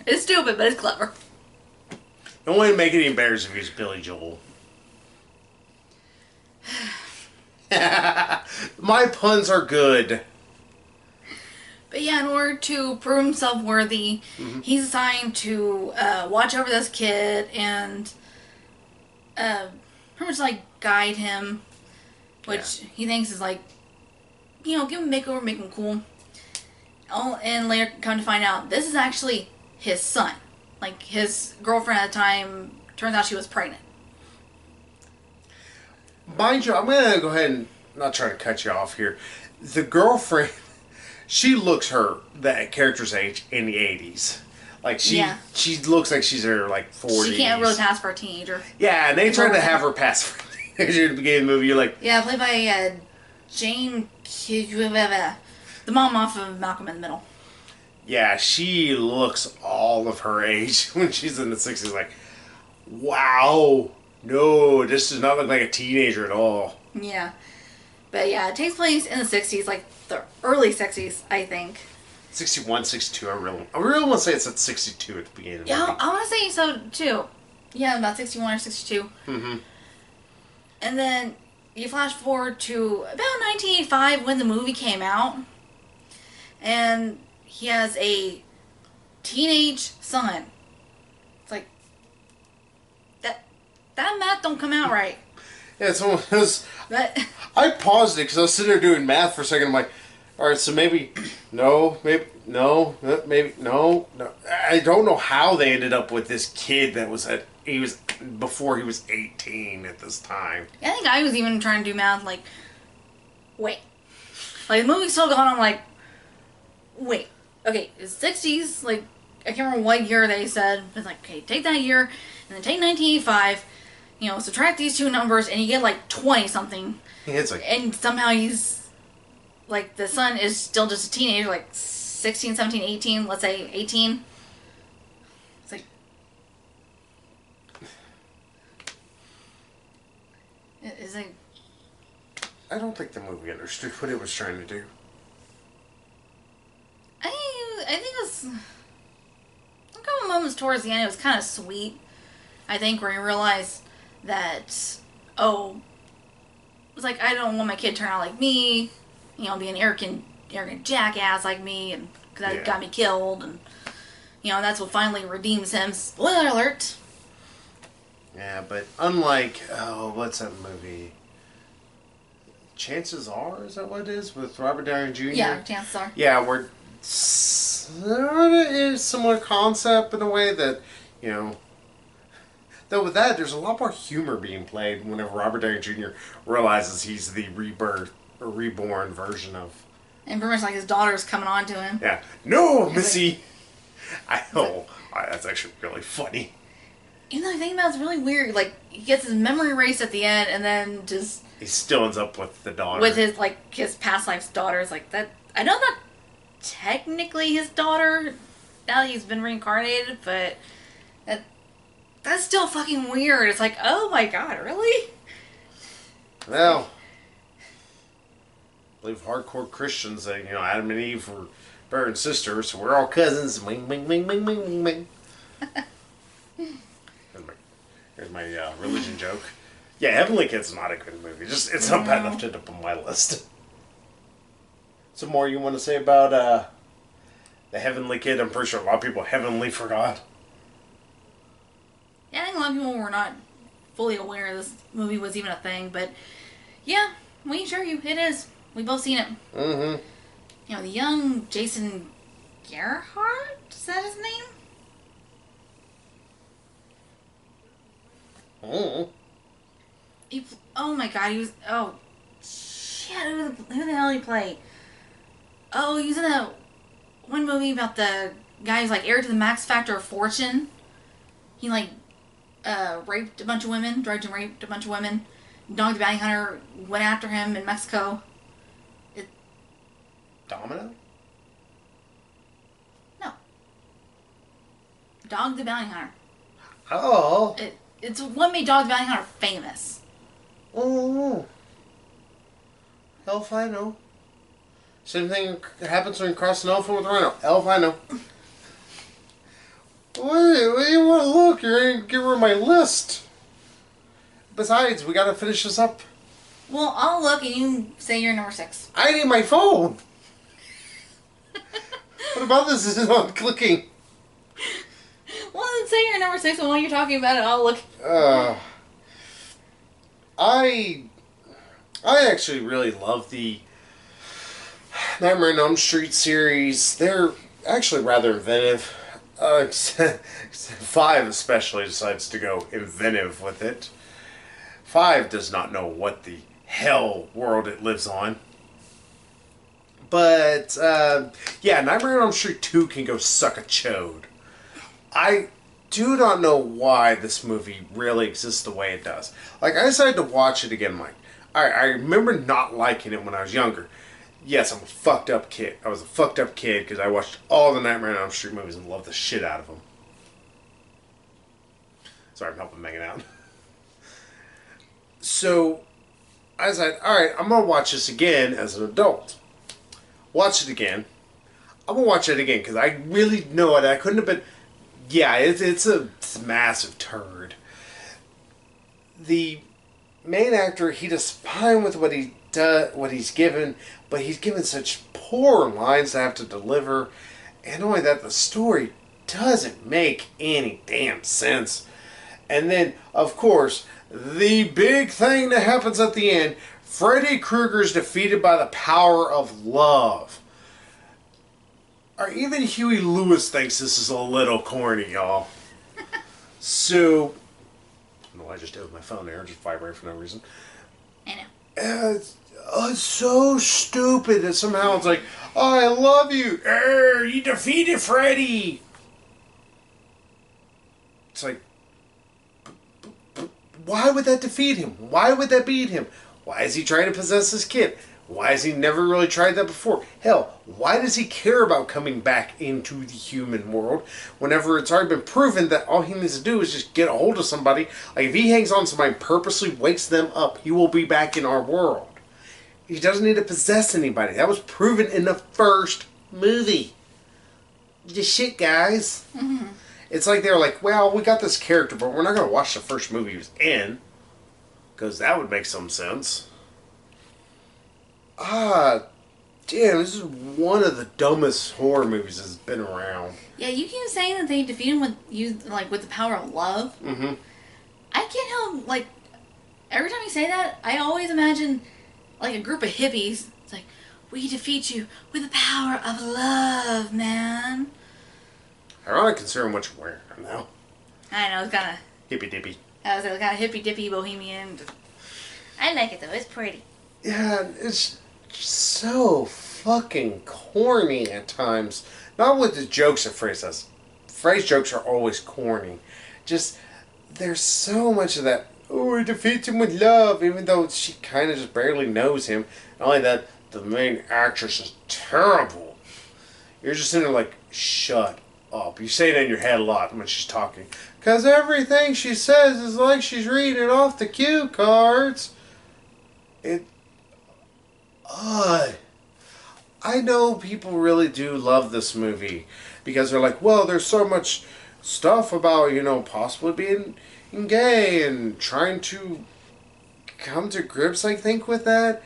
It's stupid, but it's clever. The only way to make it any better is if he was Billy Joel. My puns are good. But yeah, in order to prove himself worthy, he's assigned to watch over this kid and pretty much like guide him, which he thinks is like, give him a makeover, make him cool. Oh, and later come to find out this is actually his son. Like his girlfriend at the time, turns out she was pregnant. Mind you, I'm going to go ahead and not try to cut you off here. The girlfriend, she looks that character's age in the 80s. Like she looks like she's in her like 40s. She can't really pass for a teenager. Yeah, and they tried to have her pass for a teenager at the beginning of the movie. You're like, yeah, played by Jane, the mom off of Malcolm in the Middle. Yeah, she looks all of her age when she's in the 60s. Like, wow, no, this does not look like a teenager at all. Yeah, but yeah, it takes place in the 60s, like the early 60s, I think. 61, 62, I really want to say it's at 62 at the beginning of the movie. Yeah, I want to say so too. Yeah, about 61 or 62. Mm-hmm. And then you flash forward to about 1985 when the movie came out. And he has a teenage son. It's like, that math don't come out right. Yeah, it's almost... But I paused it because I was sitting there doing math for a second. I'm like, all right, so maybe no. I don't know how they ended up with this kid that was before he was 18 at this time. I think I was even trying to do math like, wait. Like, the movie's still going on, I'm like, wait. Okay, it's 60s, like, I can't remember what year they said. It's like, okay, take that year, and then take 1985, subtract these two numbers, and you get like 20-something. Yeah, it's like... And somehow he's, like, the son is still just a teenager, like 16, 17, 18, let's say 18. It's like... It's like... I don't think the movie understood what it was trying to do. I think it was... A couple moments towards the end, it was kind of sweet. I think where you realize that, it's like, I don't want my kid to turn out like me, be an arrogant jackass like me, and because that got me killed, and, that's what finally redeems him. Spoiler alert! Yeah, but unlike, what's that movie? Chances Are? Is that what it is? With Robert Downey Jr.? Yeah, Chances Are. Yeah, where sort of is similar concept in a way that, you know. Though with that, there's a lot more humor being played whenever Robert Downey Jr. realizes he's the rebirth or reborn version of. And pretty much like his daughter's coming on to him. Yeah. No, Missy! I know. That's actually really funny. Even though I think about it's really weird. Like, he gets his memory erased at the end and then just... He still ends up with the daughter. With his, like, his past life's daughter. It's like, that... I know not technically his daughter, now that he's been reincarnated, but... That's still fucking weird. It's like, oh my god, really? Well, I believe hardcore Christians say, you know, Adam and Eve were brother and sister, so we're all cousins. Wing, wing, wing, wing, wing, wing, wing. Here's my religion joke. Yeah, Heavenly Kid's not a good movie. Just it's not bad enough to end up on my list. Some more you want to say about the Heavenly Kid? I'm pretty sure a lot of people heavenly forgot. Yeah, I think a lot of people were not fully aware this movie was even a thing, but yeah, we assure you, it is. We both seen it. Mm-hmm. You know, the young Jason Gerhardt? Is that his name? Mm-hmm. Oh my god, he was... Oh, shit, who the hell did he play? Oh, he was in that one movie about the guy who's like heir to the Max Factor of Fortune. He like... raped a bunch of women, drugged and raped a bunch of women. Dog the Bounty Hunter went after him in Mexico. Domino? No. Dog the Bounty Hunter. Oh. It's what made Dog the Bounty Hunter famous. Oh. Hell if I know. Same thing happens when you cross an elephant with a rhino. Hell if I know. What do you want to look? You're going to get rid of my list. Besides, we got to finish this up. Well, I'll look and you say you're number 6. I need my phone. What about this? Is not clicking? Well, then say you're number 6, and while you're talking about it, I'll look. I actually really love the Nightmare on Elm Street series. They're actually rather inventive. 5 especially decides to go inventive with it. 5 does not know what the hell world it lives on. But, yeah, Nightmare on Elm Street 2 can go suck a chode. I do not know why this movie really exists the way it does. Like, I decided to watch it again, Mike. I remember not liking it when I was younger. Yes, I'm a fucked up kid. I was a fucked up kid because I watched all the Nightmare on Elm Street movies and loved the shit out of them. Sorry, I'm helping Megan out. So, I decided, alright, I'm going to watch this again as an adult. Watch it again. I'm going to watch it again because I really know it. I couldn't have been... Yeah, it's a massive turd. The main actor, he does fine with what he's given, but he's given such poor lines to have to deliver, and only that, the story doesn't make any damn sense. And then, of course, the big thing that happens at the end, Freddy Krueger's defeated by the power of love. Or even Huey Lewis thinks this is a little corny, y'all. So, I don't know what I just did with my phone there, just vibrate for no reason. I know. It's so stupid that somehow it's like, oh, I love you. You defeated Freddy. It's like, why would that defeat him? Why would that beat him? Why is he trying to possess this kid? Why has he never really tried that before? Hell, why does he care about coming back into the human world whenever it's already been proven that all he needs to do is just get a hold of somebody? Like, if he hangs on to somebody and purposely wakes them up, he will be back in our world. He doesn't need to possess anybody. That was proven in the first movie. Just shit, guys. Mm-hmm. It's like they were like, well, we got this character, but we're not going to watch the first movie he was in. Because that would make some sense. Damn, this is one of the dumbest horror movies that's been around. Yeah, you keep saying that they defeat him with the power of love. Mm-hmm. I can't help, every time you say that, I always imagine, a group of hippies. It's like, We defeat you with the power of love, man. Ironic considering what you're wearing now. I know, it's kind of... Hippy dippy. I was kind of hippy-dippy bohemian. I like it, though. It's pretty. Yeah, it's so fucking corny at times. Not with the jokes that Frey says. Frey's jokes are always corny. Just, there's so much of that, oh, we defeat him with love, even though she kind of just barely knows him. Not only that, the main actress is terrible. You're just sitting there like, shut up. You say it in your head a lot when she's talking. Because everything she says is like she's reading off the cue cards. I know people really do love this movie because they're like, well, there's so much stuff about, possibly being gay and trying to come to grips, I think, with that.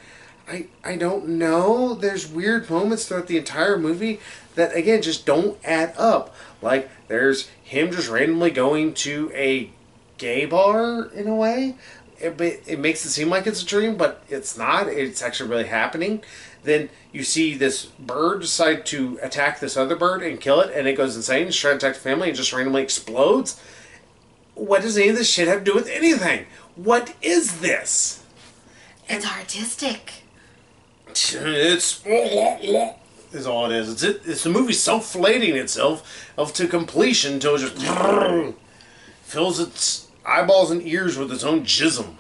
I don't know. There's weird moments throughout the entire movie that, again, just don't add up. Like, there's him just randomly going to a gay bar, in a way. It makes it seem like it's a dream, but it's not. It's actually really happening. Then you see this bird decide to attack this other bird and kill it, and it goes insane. It's trying to attack the family and just randomly explodes. What does any of this shit have to do with anything? What is this? It's artistic. It's is all it is. It's the movie self-flating itself to completion until it just fills its eyeballs and ears with its own jism.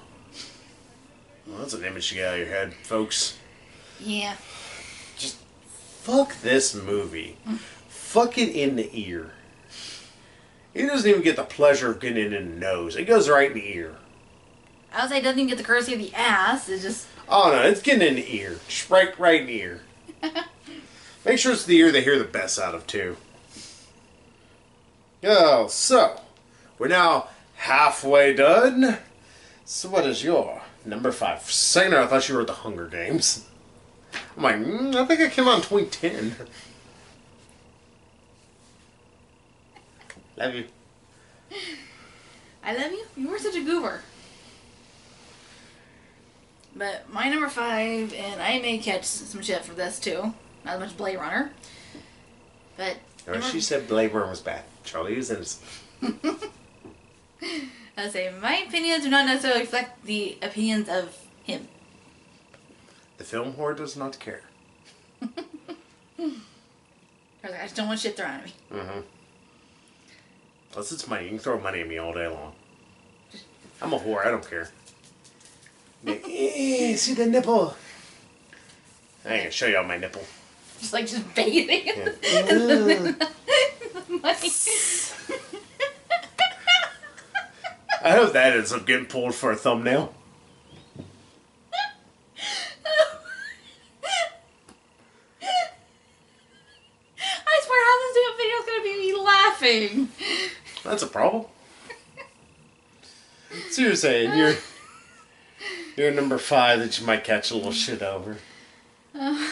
Well, that's an image to get out of your head, folks. Yeah. Just fuck this movie. Fuck it in the ear. It doesn't even get the pleasure of getting it in the nose. It goes right in the ear. I would say it doesn't even get the courtesy of the ass. It just... Oh no, it's getting in the ear. Just right in the ear. Make sure it's the ear they hear the best out of, too. Oh, so, we're now halfway done. So what is your number 5? For a second I thought you were at the Hunger Games. I'm like, I think I came out in 2010. Love you. I love you? You were such a goober. But my number 5, and I may catch some shit for this too. Not as much Blade Runner. But... No, she said Blade Runner was bad. Charlie was innocent. I say, my opinions do not necessarily reflect the opinions of him. The film whore does not care. I just don't want shit thrown at me. Mm-hmm. Plus, it's money. You can throw money at me all day long. I'm a whore. I don't care. Like, see the nipple? I ain't gonna show y'all my nipple. Just bathing Yeah. in the money. I hope that ends up getting pulled for a thumbnail. I swear, how this damn video is gonna be me laughing? That's a problem. So you're saying you're number 5 that you might catch a little shit over. I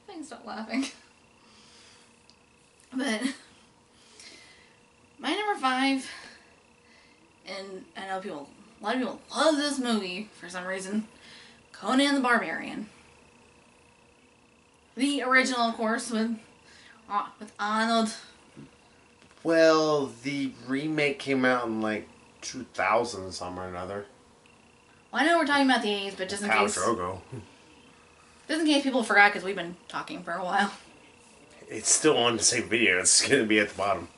can stop laughing. But my number 5, and I know a lot of people love this movie for some reason, Conan the Barbarian. The original, of course, with Arnold. Well, the remake came out in like 2000 somewhere or another. Well, I know we're talking about the 80s, but just in case... Drogo. Just in case people forgot, because we've been talking for a while. It's still on the same video. It's going to be at the bottom.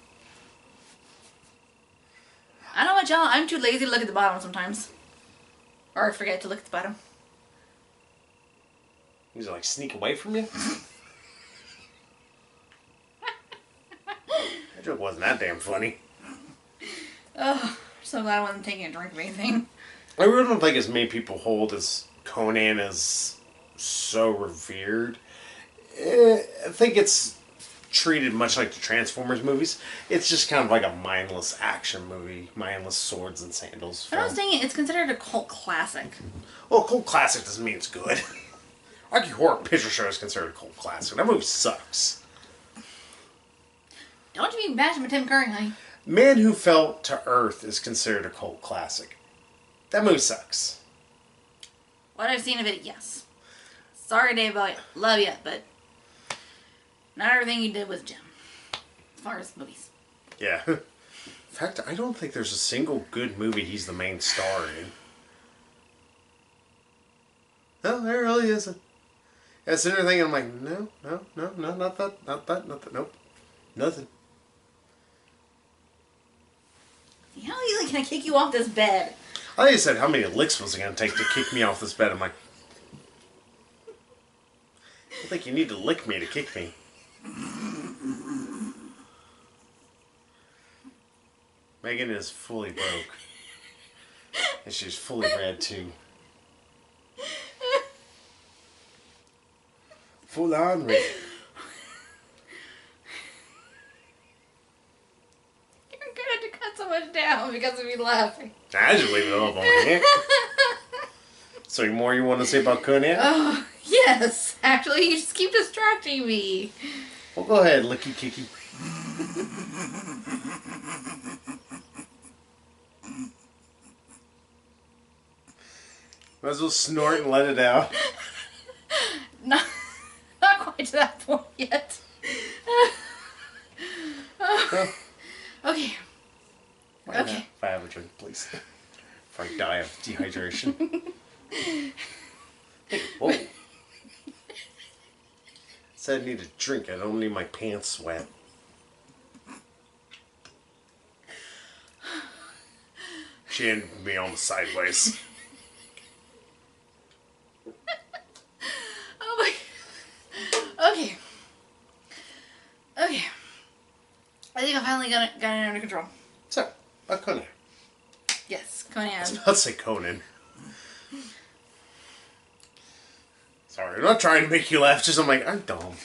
I don't know about y'all, I'm too lazy to look at the bottom sometimes. Or I forget to look at the bottom. He's like, sneak away from you? That joke wasn't that damn funny. Oh, so glad I wasn't taking a drink of anything. I really don't think as many people hold as Conan as so revered. I think it's treated much like the Transformers movies. It's just kind of like a mindless action movie. Mindless swords and sandals. But I was thinking, it's considered a cult classic. Well, cult classic doesn't mean it's good. Rocky Horror Picture Show is considered a cult classic. That movie sucks. Don't you be bashing with Tim Curry, honey. Man Who Fell to Earth is considered a cult classic. That movie sucks. What I've seen of it, yes. Sorry, Dave, I love you, but not everything you did was Jim. As far as movies. Yeah. In fact, I don't think there's a single good movie he's the main star in. No, there really isn't. I sit there thinking, I'm like, no, not that, nope, nothing. How easily can I kick you off this bed? I think he said, how many licks was it going to take to kick me off this bed? I'm like, I think you need to lick me to kick me. Megan is fully broke. And she's fully red too. Full on red. You're gonna have to cut so much down because of me laughing. I just leave it all on. So, any more you want to say about Conan? Oh, yes. Actually, you just keep distracting me. Well, go ahead, licky kicky. Might as well snort and let it out. Not quite to that point yet. Okay. Okay. If I have a drink, please. If I die of dehydration. Hey, whoa. Said I need a drink. I don't need my pants wet. She handed me almost sideways. Oh my. Okay. Okay. I think I finally got it under control. So, about Conan. Yes, I was Conan. about to say Conan. Sorry, I'm not trying to make you laugh, just I'm like, I'm dumb.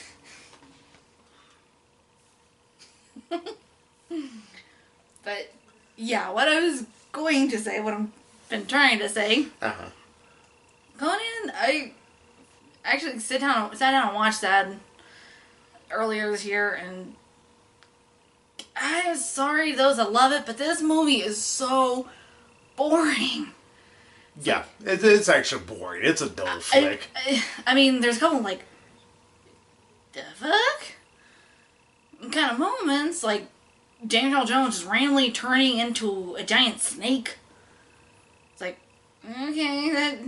But, yeah, what I was going to say, what I've been trying to say. Uh-huh. Conan, I actually sat down and watched that earlier this year, and I'm sorry those that love it, but this movie is so boring. Yeah, it's actually boring. It's a dull flick. I mean, there's a couple, like, the fuck? Kind of moments, like James Earl Jones just randomly turning into a giant snake. It's like, okay, that...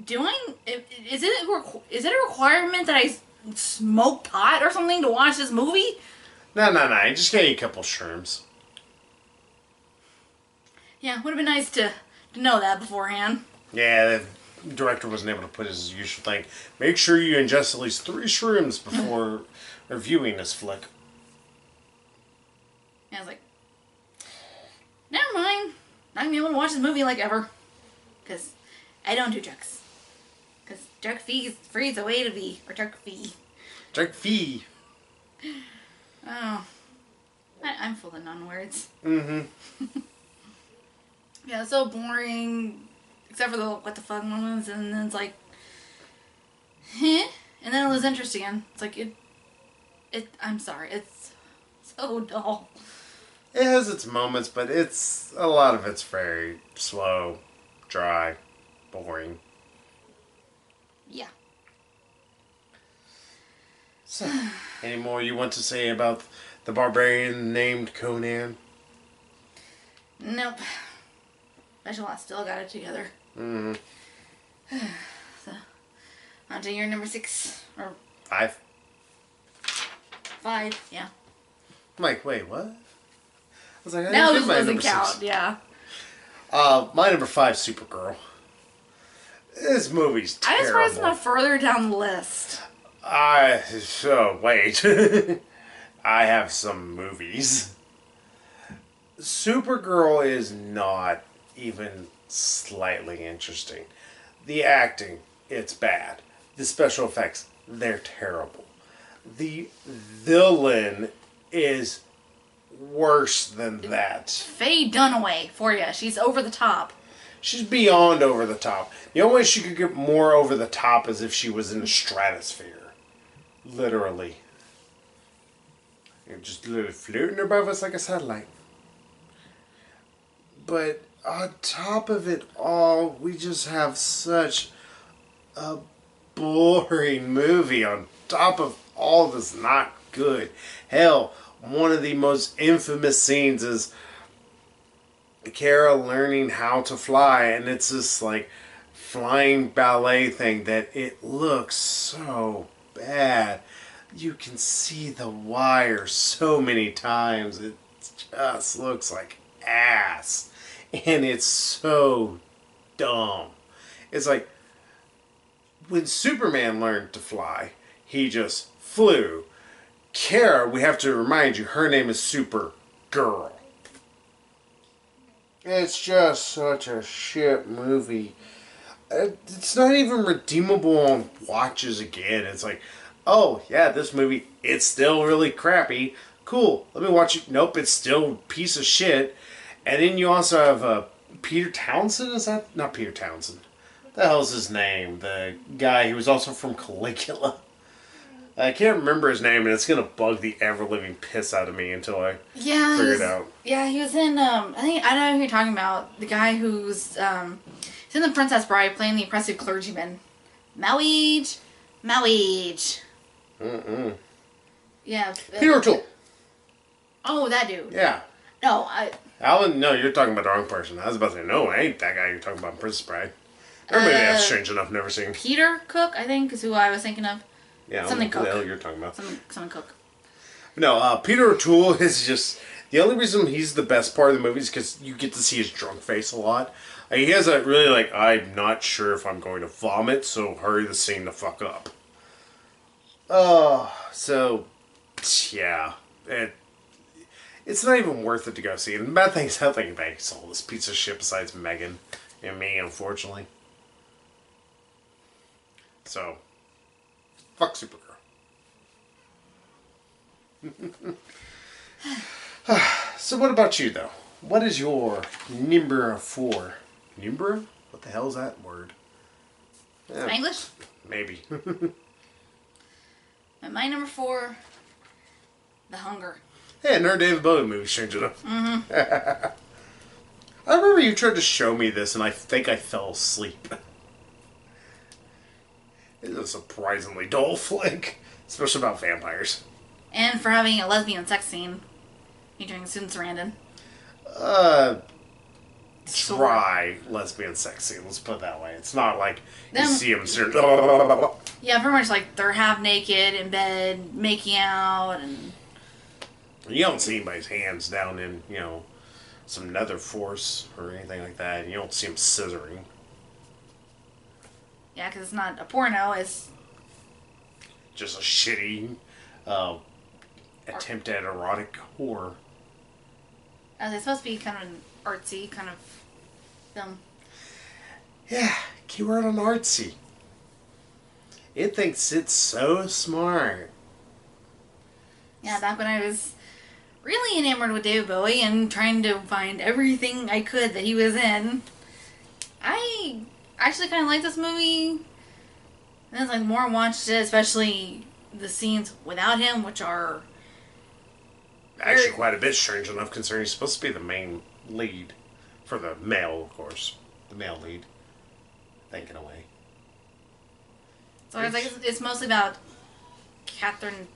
Is it a requirement that I smoke pot or something to watch this movie? No. Just get a couple shrooms. Yeah, would have been nice to know that beforehand. Yeah, the director wasn't able to put his usual thing. Make sure you ingest at least 3 shrooms before reviewing this flick. Yeah, I was like, never mind. Not gonna be able to watch this movie like ever. Because I don't do drugs. Because drug free is the way to be. Or drug fee. Drug fee. Oh. I'm full of non-words. Mm-hmm. Yeah, it's so boring. Except for the what the fuck moments. And then it's like, huh? And then it was interesting again. It's like, I'm sorry. It's so dull. It has its moments, but a lot of it's very slow, dry, boring. Yeah. So, any more you want to say about the barbarian named Conan? Nope. Special I still got it together. Mm-hmm. So, on to your number 6. Or 5. 5, yeah. I'm like, wait, what? I was like, I Now didn't this do my doesn't number count, 6. yeah. My number 5, Supergirl. This movie's terrible. I'm surprised it's not further down the list. Wait. I have some movies. Supergirl is not even slightly interesting. The acting, it's bad. The special effects, they're terrible. The villain is worse than that. Faye Dunaway for you. She's over the top. She's beyond over the top. The only way she could get more over the top is if she was in the stratosphere. Literally. You're just literally floating above us like a satellite. But on top of it all, we just have such a boring movie on top of all this not good. Hell, one of the most infamous scenes is Kara learning how to fly, and it's this like flying ballet thing that it looks so bad. You can see the wire so many times. It just looks like ass. And it's so dumb. It's like when Superman learned to fly, he just flew. Kara, we have to remind you, her name is Supergirl. It's just such a shit movie. It's not even redeemable on watches again. It's like, oh, yeah, this movie, it's still really crappy. Cool, let me watch it. Nope, it's still a piece of shit. And then you also have Peter Townsend, is that? Not Peter Townsend. What the hell's his name? The guy who was also from Caligula. I can't remember his name, and it's going to bug the ever-living piss out of me until I figure it out. Yeah, he was in, I know who you're talking about. The guy who's, he's in The Princess Bride playing the oppressive clergyman. Mowage. Yeah. Peter O'Toole. Oh, that dude. Yeah. No, Alan, no, you're talking about the wrong person. I was about to say, no, I ain't that guy you're talking about in Princess Bride. Or maybe that's strange enough, never seen. Peter Cook, I think, is who I was thinking of. Yeah, something Cook. What the hell you're talking about. Something Cook. No, Peter O'Toole is just... The only reason he's the best part of the movie is because you get to see his drunk face a lot. He has a really, like, I'm not sure if I'm going to vomit, so hurry the scene the fuck up. So, yeah. It's not even worth it to go see. And the bad thing is, I think they saw this piece of shit besides Megan and me, unfortunately. So, fuck Supergirl. So what about you, though? What is your number 4? Number? What the hell is that word? English? Maybe. And my number 4, The Hunger. Hey, another David Bowie movie, strange enough. Mm-hmm. I remember you tried to show me this, and I think I fell asleep. It's a surprisingly dull flick, especially about vampires. And for having a lesbian sex scene featuring Susan Sarandon. Dry lesbian sex scene, let's put it that way. It's not like you see them... Yeah, pretty much like they're half naked in bed, making out, and... You don't see anybody's hands down in, some nether force or anything like that. You don't see them scissoring. Yeah, because it's not a porno, it's... Just a shitty attempt at erotic horror. It's supposed to be kind of an artsy kind of film. Yeah, keyword on artsy. It thinks it's so smart. Yeah, back when I was really enamored with David Bowie and trying to find everything I could that he was in, I actually kind of liked this movie. And as I more watched it, especially the scenes without him, which are... Actually quite a bit strange enough, considering he's supposed to be the main lead. For the male, of course. The male lead. Thinking away. So I was like, it's mostly about Catherine...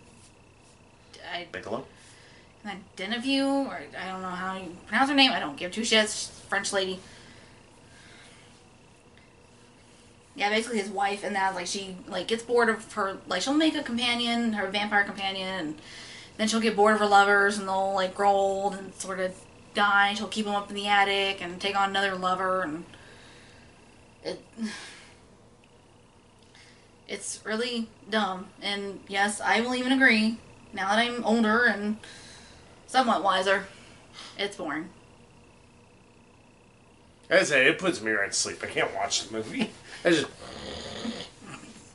Bigelow? Denevue, or I don't know how you pronounce her name. I don't give two shits. She's a French lady. Yeah, basically his wife, and that, like, she, like, gets bored of her, like, she'll make a companion, her vampire companion, and then she'll get bored of her lovers, and they'll, like, grow old and sort of die. She'll keep them up in the attic and take on another lover, and it's really dumb. And yes, I will even agree, now that I'm older and somewhat wiser, it's boring. I say, it puts me right to sleep. I can't watch the movie. I just...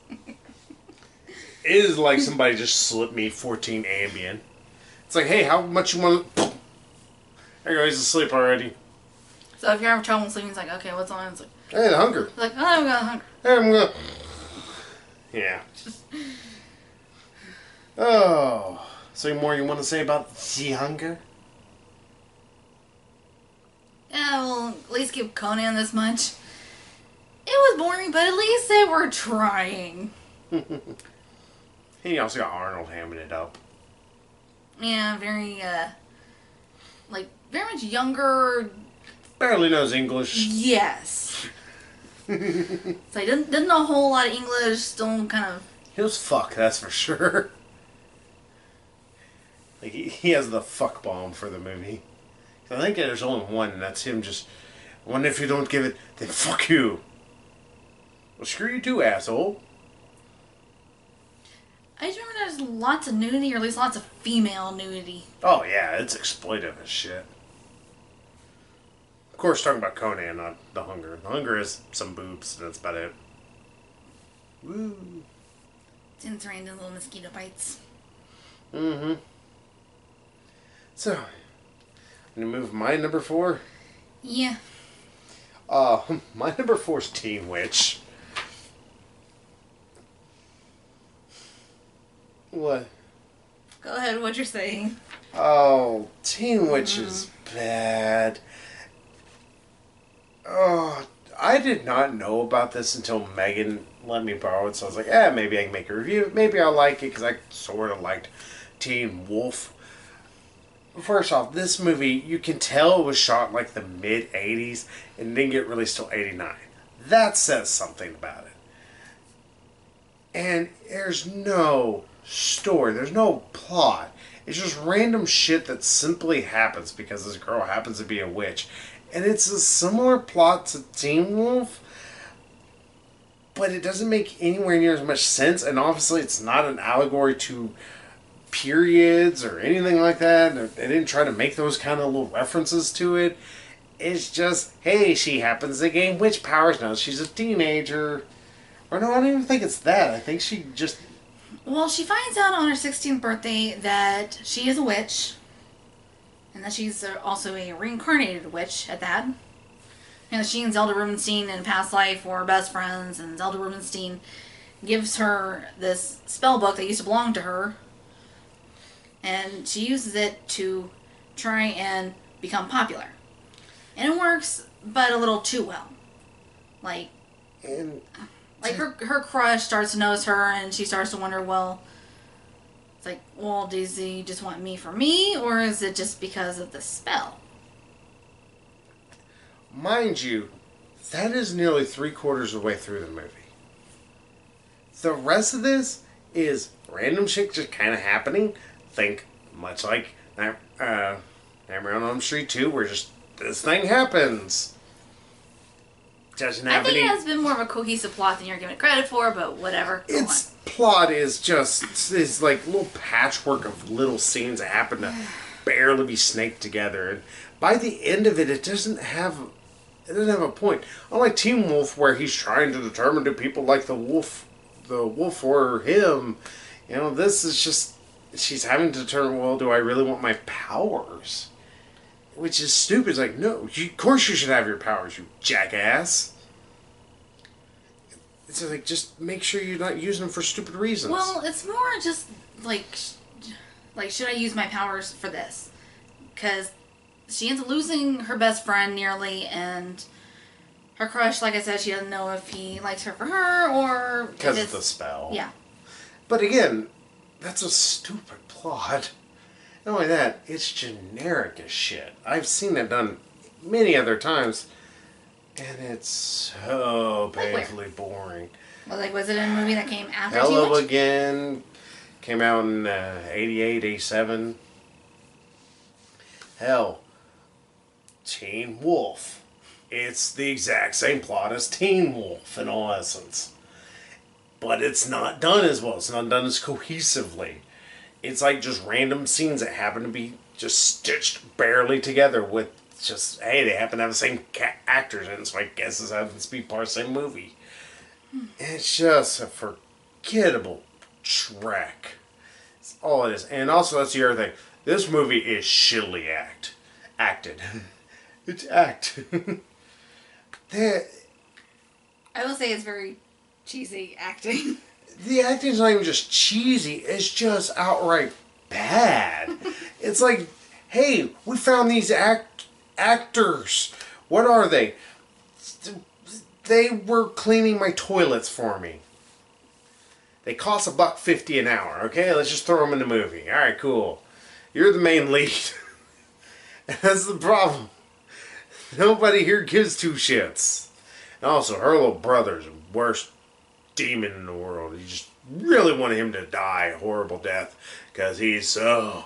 It is like somebody just slipped me 14 Ambien. It's like, hey, how much you want to... There you go, he's asleep already. So if you're having trouble sleeping, it's like, okay, what's on? It's like, hey, the hunger. It's like, oh, I'm got hunger. Hey, I'm gonna... Yeah. Oh. So more you want to say about the hunger? Yeah, well, at least give Conan this much. It was boring, but at least they were trying. He also got Arnold hamming it up. Yeah, very, very much younger. Barely knows English. Yes. So he doesn't know a whole lot of English, still kind of... He was fuck, that's for sure. Like, he has the fuck bomb for the movie. I think there's only one, and that's him just... One, if you don't give it, then fuck you. Well, screw you too, asshole. I just remember there's lots of nudity, or at least lots of female nudity. Oh, yeah, it's exploitive as shit. Of course, talking about Conan, not The Hunger. The Hunger is some boobs, and that's about it. Woo. Since random little mosquito bites. Mm-hmm. So, I'm gonna move my number 4. Yeah. My number 4 is Teen Witch. What? Go ahead, what you're saying. Oh, Teen Witch is bad. Oh, I did not know about this until Megan let me borrow it, so I was like, maybe I can make a review. Maybe I'll like it, because I sort of liked Teen Wolf. First off, this movie, you can tell it was shot in like the mid-80s and didn't get released till 89. That says something about it. And there's no story, there's no plot. It's just random shit that simply happens because this girl happens to be a witch. And it's a similar plot to Teen Wolf, but it doesn't make anywhere near as much sense. And obviously it's not an allegory to periods or anything like that. They didn't try to make those kind of little references to it. It's just, hey, she happens to gain witch powers now. She's a teenager. Or no, I don't even think it's that. I think she just... Well, she finds out on her 16th birthday that she is a witch. And that she's also a reincarnated witch at that. And that she and Zelda Rubinstein in a past life were best friends. And Zelda Rubinstein gives her this spell book that used to belong to her. And she uses it to try and become popular. And it works, but a little too well. Like her crush starts to notice her, and she starts to wonder, well, it's like, well, does he just want me for me, or is it just because of the spell? Mind you, that is nearly 3/4 of the way through the movie. The rest of this is random shit just kind of happening. Think much like Nightmare on Elm Street 2, where just this thing happens. Doesn't have I think any... it has been more of a cohesive plot than you're giving it credit for, but whatever. Its plot is just is like little patchwork of little scenes that happen to barely be snaked together, and by the end of it, it doesn't have a point. Unlike Teen Wolf, where he's trying to determine do people like the wolf or him. You know, this is just she's having to determine, well, do I really want my powers? Which is stupid. It's like, no, of course you should have your powers, you jackass. It's like, just make sure you're not using them for stupid reasons. Well, it's more just like should I use my powers for this? Because she ends up losing her best friend nearly, and her crush, like I said, she doesn't know if he likes her for her or... Because of the spell. Yeah. But again, that's a stupid plot. Not only that, it's generic as shit. I've seen it done many other times, and it's so painfully boring. Well, was it in a movie that came after Hello Teen Witch? Again came out in 88, 87. Hell, Teen Wolf. It's the exact same plot as Teen Wolf in all essence. But it's not done as well. It's not done as cohesively. It's like just random scenes that happen to be just stitched barely together with just, hey, they happen to have the same actors in it, so I guess this happens to be part of the same movie. It's just a forgettable track. That's all it is. And also, that's the other thing. This movie is shittily acted. It's acted. I will say it's very cheesy acting. The acting's not even just cheesy, it's just outright bad. It's like, hey, we found these actors. What are they? They were cleaning my toilets for me. They cost $1.50 an hour. Okay, let's just throw them in the movie. All right, cool. You're the main lead. And that's the problem. Nobody here gives two shits. And also, her little brother's the worst demon in the world. You just really want him to die a horrible death because he's so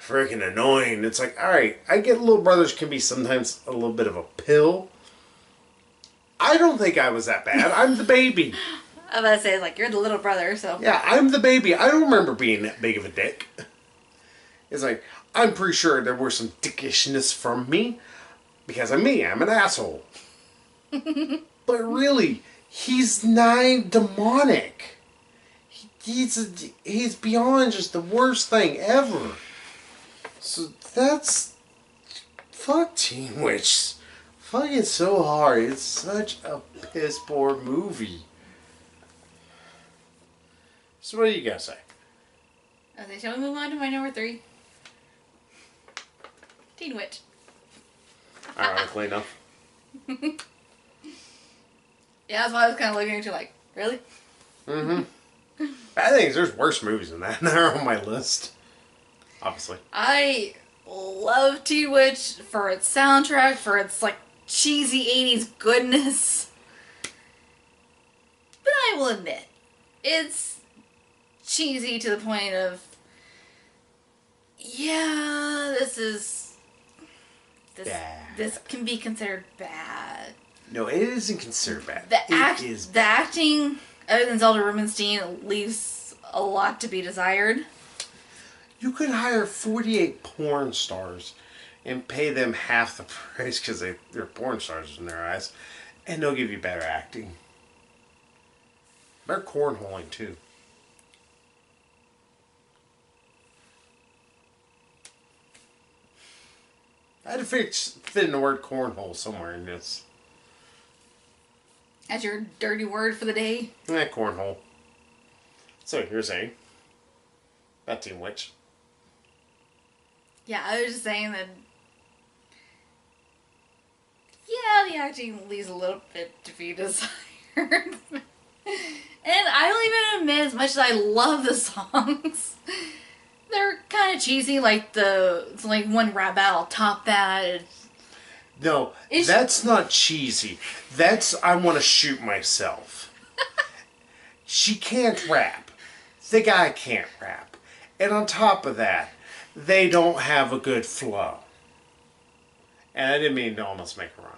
freaking annoying. It's like, alright, I get little brothers can be sometimes a little bit of a pill. I don't think I was that bad. I'm the baby. I was about to say, like, you're the little brother, so. Yeah, I'm the baby. I don't remember being that big of a dick. It's like, I'm pretty sure there were some dickishness from me. Because I'm me. I'm an asshole. But really, he's nigh demonic. He's beyond just the worst thing ever. So that's... Fuck Teen Witch. Fuck it so hard. It's such a piss poor movie. So what do you guys say? Okay, shall we move on to my number 3? Teen Witch. Ironically enough. Yeah, that's why I was kind of looking at you like, really? Mm-hmm. I think there's worse movies than that. They're on my list. Obviously. I love Teen Witch for its soundtrack, for its, like, cheesy 80s goodness. But I will admit, it's cheesy to the point of, yeah, this can be considered bad. No, it isn't considered bad. The acting, other than Zelda Rubinstein, leaves a lot to be desired. You could hire 48 porn stars and pay them half the price because they're porn stars in their eyes, and they'll give you better acting. Better cornholing, too. I had to fit in the word cornhole somewhere in this. As your dirty word for the day? Cornhole. So, you're saying? About Teen Witch. Yeah, I was just saying that... Yeah, the acting leaves a little bit to be desired. And I will even admit, as much as I love the songs, they're kind of cheesy, like one rap battle top that. No, that's not cheesy. That's I want to shoot myself. She can't rap. The guy can't rap. And on top of that, they don't have a good flow. And I didn't mean to almost make a rhyme.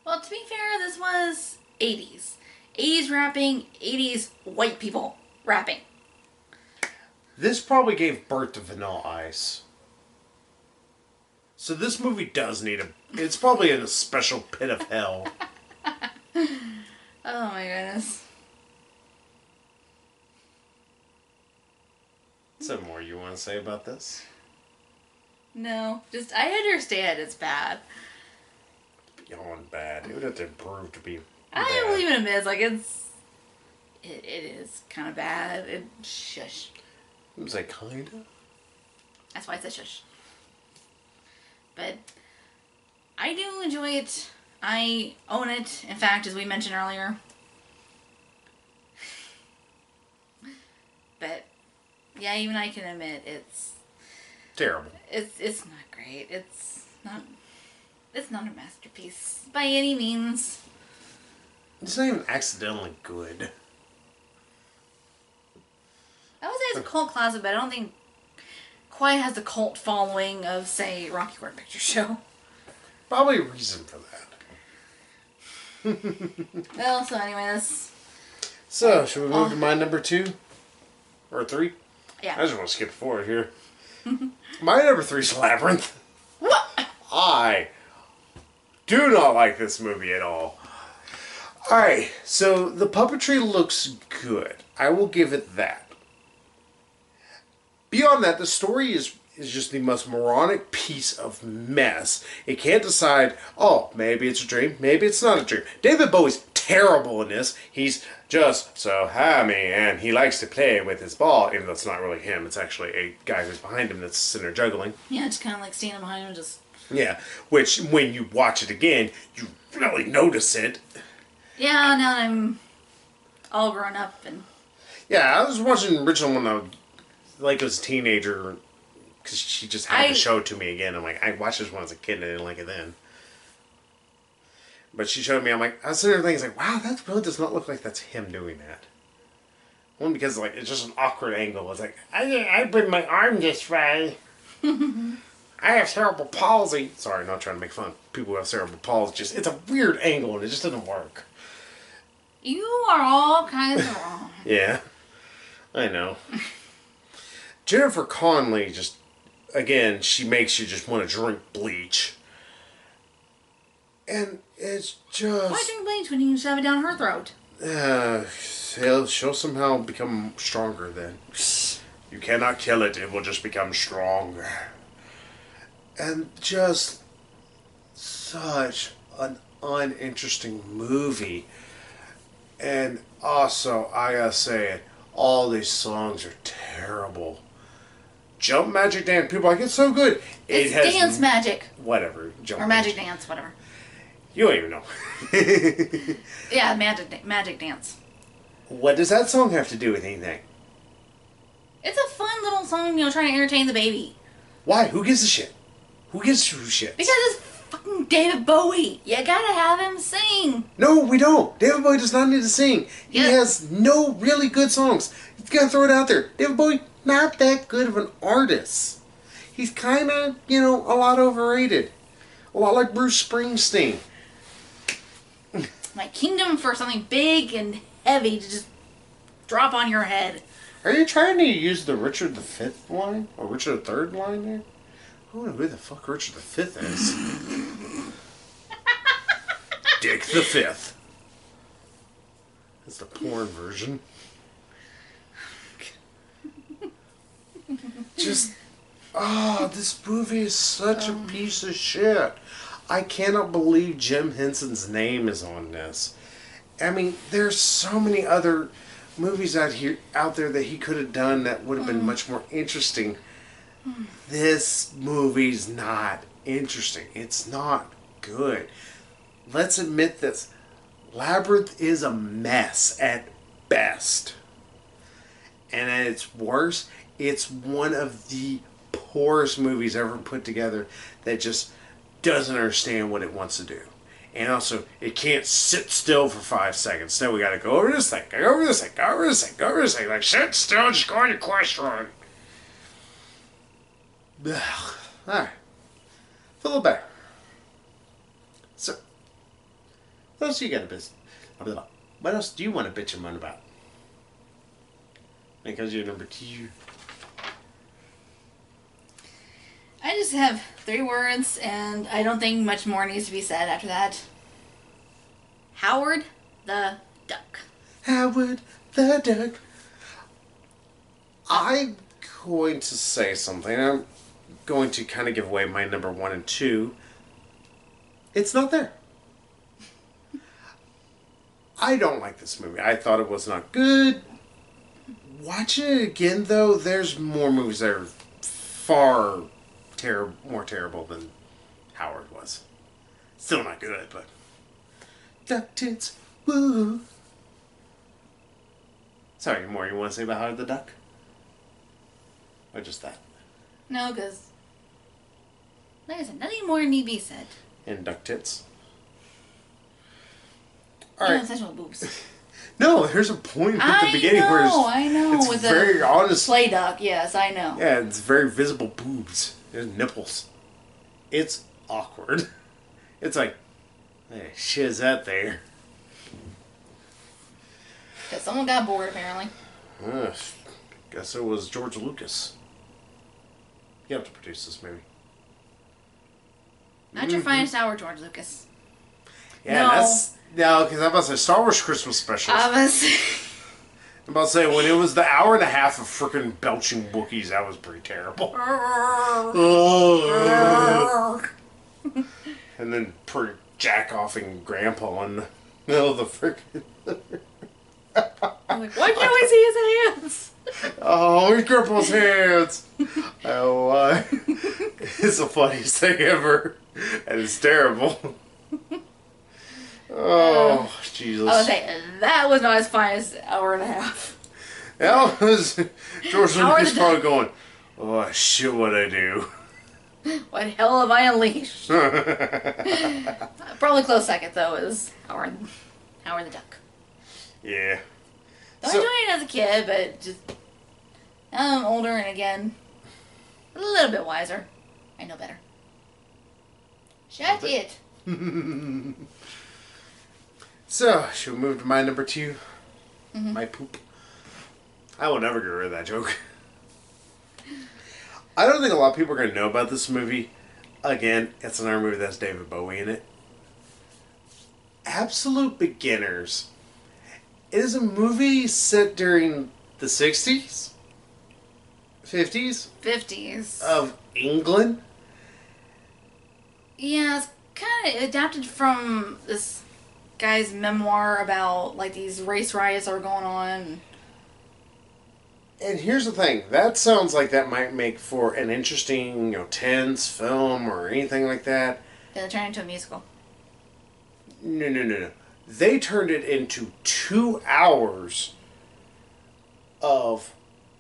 Well, to be fair, this was 80s. 80s rapping, 80s white people rapping. This probably gave birth to Vanilla Ice. So this movie does need it's probably in a special pit of hell. Oh my goodness. Something more you want to say about this? No, just I understand it's bad. Beyond bad. It would have to improve to be bad. I will even admit, like, it is kind of bad. Shush. It was like, kinda? That's why I said shush. But I do enjoy it. I own it. In fact, as we mentioned earlier. But yeah, even I can admit it's terrible. It's not great. It's not a masterpiece by any means. It's not even accidentally good. I would say it's a cult classic, but I don't think quite has the cult following of, say, Rocky Horror Picture Show. Probably a reason for that. Well, so anyway, that's... So, should we move to my number 2? Or 3? Yeah. I just want to skip forward here. My number 3 is Labyrinth. What? I do not like this movie at all. Alright, so the puppetry looks good. I will give it that. Beyond that, the story is just the most moronic piece of mess. It can't decide, oh, maybe it's a dream, maybe it's not a dream. David Bowie's terrible in this. He's just so hammy, and he likes to play with his ball, even though it's not really him. It's actually a guy who's behind him that's sitting there juggling. Yeah, just kind of like standing behind him, just... Yeah, which, when you watch it again, you really notice it. Yeah, now that I'm all grown up and... Yeah, I was watching the original when I was, like, as a teenager, because she just had to show it to me again. I'm like, I watched this when I was a kid and I didn't like it then. But she showed me, I'm like, I was sitting there thinking, like, wow, that really does not look like that's him doing that. One, because, like, it's just an awkward angle. It's like, I bring my arm this way. I have cerebral palsy. Sorry, not trying to make fun of people who have cerebral palsy. Just, it's a weird angle and it just doesn't work. You are all kinds of wrong. Yeah, I know. Jennifer Connelly just, again, she makes you just want to drink bleach. And it's just... Why drink bleach when you can shove it down her throat? She'll somehow become stronger then. You cannot kill it, it will just become stronger. And just such an uninteresting movie. And also, I gotta say it, all these songs are terrible. Jump Magic Dance, people are like, it's so good. It's Dance Magic. Whatever. Jump or Magic Dance, whatever. You don't even know. Yeah, Magic Dance. What does that song have to do with anything? It's a fun little song, trying to entertain the baby. Why? Who gives a shit? Who gives a shit? Because it's fucking David Bowie. You gotta have him sing. No, we don't. David Bowie does not need to sing. He has no really good songs. He's gotta throw it out there. David Bowie, not that good of an artist. He's kind of, a lot overrated. A lot like Bruce Springsteen. My kingdom for something big and heavy to just drop on your head. Are you trying to use the Richard V line? Or Richard III line there? I don't know who the fuck Richard V is. Dick the Fifth. That's the porn version. Just, this movie is such a piece of shit. I cannot believe Jim Henson's name is on this. I mean, there's so many other movies out there that he could have done that would have been much more interesting. This movie's not interesting. It's not good. Let's admit this. Labyrinth is a mess at best. And at its worst, it's one of the poorest movies ever put together that just doesn't understand what it wants to do. And also, it can't sit still for 5 seconds. Now we gotta go over this thing, go over this thing, go over this thing, go over this thing. Like, sit still, just go on your quest run. Alright. Feel a little better. So, what else you got to bitch? What else do you want to bitch and moan about? Because you're number 2. I just have 3 words, and I don't think much more needs to be said after that. Howard the Duck. Howard the Duck. I'm going to say something. I'm going to kind of give away my number 1 and 2. It's not there. I don't like this movie. I thought it was not good. Watching it again, though, there's more movies that are far more terrible than Howard was. Still not good, but... Duck tits, woo. Sorry, more you want to say about Howard the Duck? Or just that? No, because... like I said, nothing more need be said. And duck tits? Alright. Sexual boobs. No, there's a point at the beginning where it's with very honest. Play duck, yes, I know. Yeah, it's very visible boobs. There's nipples. It's awkward. It's like, hey, shiz that there. Because someone got bored, apparently. Guess it was George Lucas. You have to produce this movie. Not your finest hour, George Lucas. Yeah, no, because I'm about to say Star Wars Christmas specials. I'm about to say when it was the hour and a half of freaking belching Wookiees, that was pretty terrible. And then per jack-offing Grandpa and No, the frickin'. I'm like, why can't we see his hands? Oh, he cripples hands. Oh, it's the funniest thing ever, and it's terrible. Oh, Jesus! I would say that was not as fun as an hour and a half. That was George Hour Lucas and a probably going, "Oh shit, what I do." What hell have I unleashed? Probably close second though is Howard the Duck. Yeah. Don't enjoy it as a kid, but just now I'm older and again a little bit wiser. I know better. Shut it. So, should we move to my number 2? Mm-hmm. My poop. I will never get rid of that joke. I don't think a lot of people are going to know about this movie. Again, it's another movie that's David Bowie in it. Absolute Beginners. It is a movie set during the 60s? 50s? 50s. Of England. Yeah, it's kind of adapted from this guy's memoir about like these race riots that were going on. And here's the thing. That sounds like that might make for an interesting, tense film or anything like that. Yeah, they turned it into a musical. No. They turned it into 2 hours of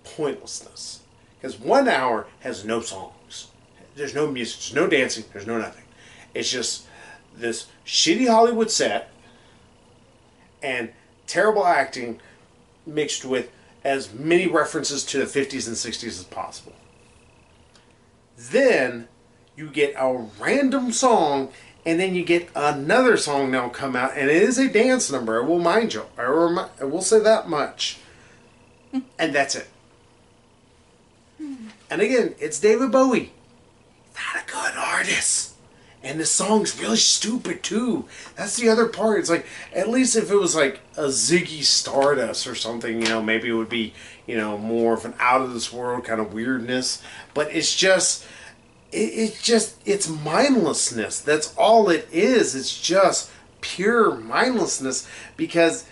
pointlessness. Because 1 hour has no songs. There's no music, there's no dancing, there's no nothing. It's just this shitty Hollywood set and terrible acting mixed with as many references to the 50s and 60s as possible. Then you get a random song, and then you get another song that'll come out, and it is a dance number. I will mind you. I will say that much. And that's it. And again, it's David Bowie. Not a good artist. And the song's really stupid too. That's the other part. It's like, at least if it was like a Ziggy Stardust or something, maybe it would be, more of an out of this world kind of weirdness. But it's just, it's mindlessness. That's all it is. It's just pure mindlessness because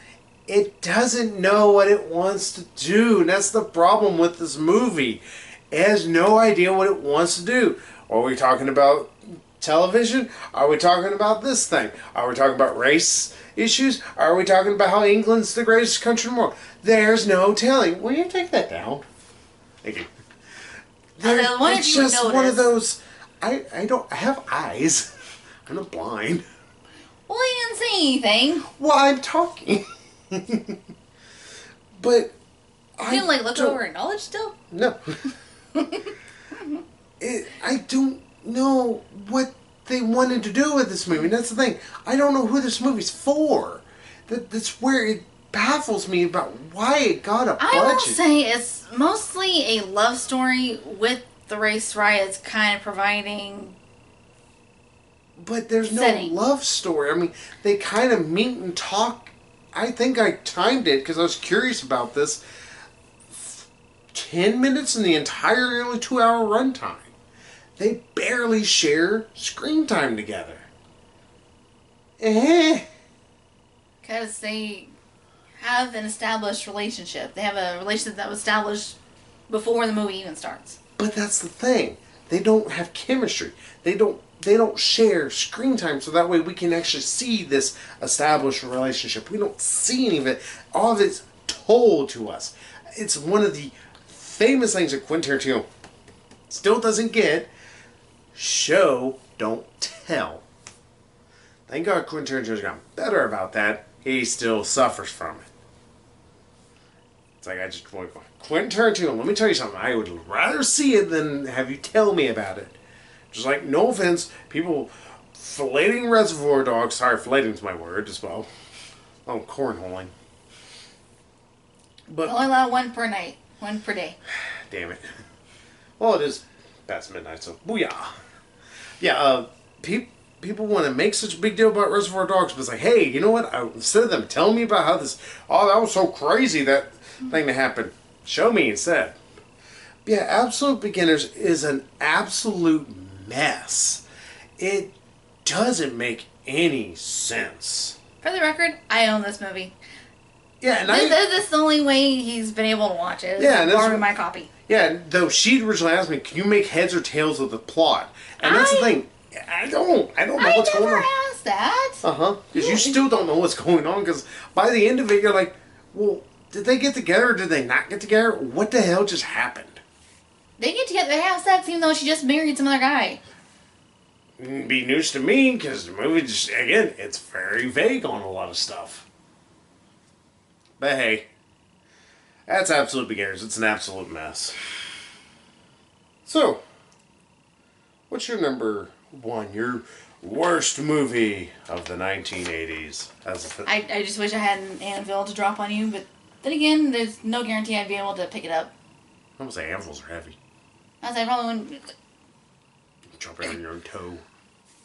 it doesn't know what it wants to do. And that's the problem with this movie. It has no idea what it wants to do. Are we talking about television? Are we talking about this thing? Are we talking about race issues? Are we talking about how England's the greatest country in the world? There's no telling. Will you take that down? Thank you. It's just one of those. I don't have eyes. I'm not blind. Well, you didn't say anything. Well, I'm talking. But you didn't look over and acknowledge still? No. I don't know what they wanted to do with this movie. And that's the thing. I don't know who this movie's for. That's where it baffles me about why it got a budget. I will say it's mostly a love story with the race riots kind of providing. But there's no love story. I mean, they kind of meet and talk. I think I timed it because I was curious about this. 10 minutes in the entire nearly 2-hour runtime. They barely share screen time together. Because they have an established relationship. They have a relationship that was established before the movie even starts. But that's the thing. They don't have chemistry. They don't share screen time, so that way we can actually see this established relationship. We don't see any of it. All of it's told to us. It's one of the famous things that Quentin Tarantino still doesn't get. Show, don't tell. Thank God Quentin Tarantino's gotten better about that. He still suffers from it. It's like I just want to go, Quentin Tarantino, let me tell you something. I would rather see it than have you tell me about it. Just like, no offense, people filleting Reservoir Dogs. Sorry, filleting's my word as well. Oh, cornholing. But only allow one per night. One per day. Damn it. Well, it is past midnight, so booyah. Yeah, people want to make such a big deal about Reservoir Dogs, but it's like, hey, you know what? Instead of them telling me about how this, that was so crazy, that thing that happened, show me instead. Yeah, Absolute Beginners is an absolute mess. It doesn't make any sense. For the record, I own this movie. Yeah, and That's the only way he's been able to watch it. Yeah, and borrowing my copy. Yeah, though she'd originally asked me, can you make heads or tails of the plot? And that's the thing. I don't know what's going on. I never asked that. Because you still don't know what's going on. Because by the end of it, you're like, well, did they get together or did they not get together? What the hell just happened? They get together. They have sex even though she just married some other guy. It'd be news to me because the movie just, again, it's very vague on a lot of stuff. But hey, that's Absolute Beginners. It's an absolute mess. So, what's your number one? Your worst movie of the 1980s? I just wish I had an Anvil to drop on you, but then again, there's no guarantee I'd be able to pick it up. I would say anvils are heavy. I probably wouldn't. Drop it on your own toe.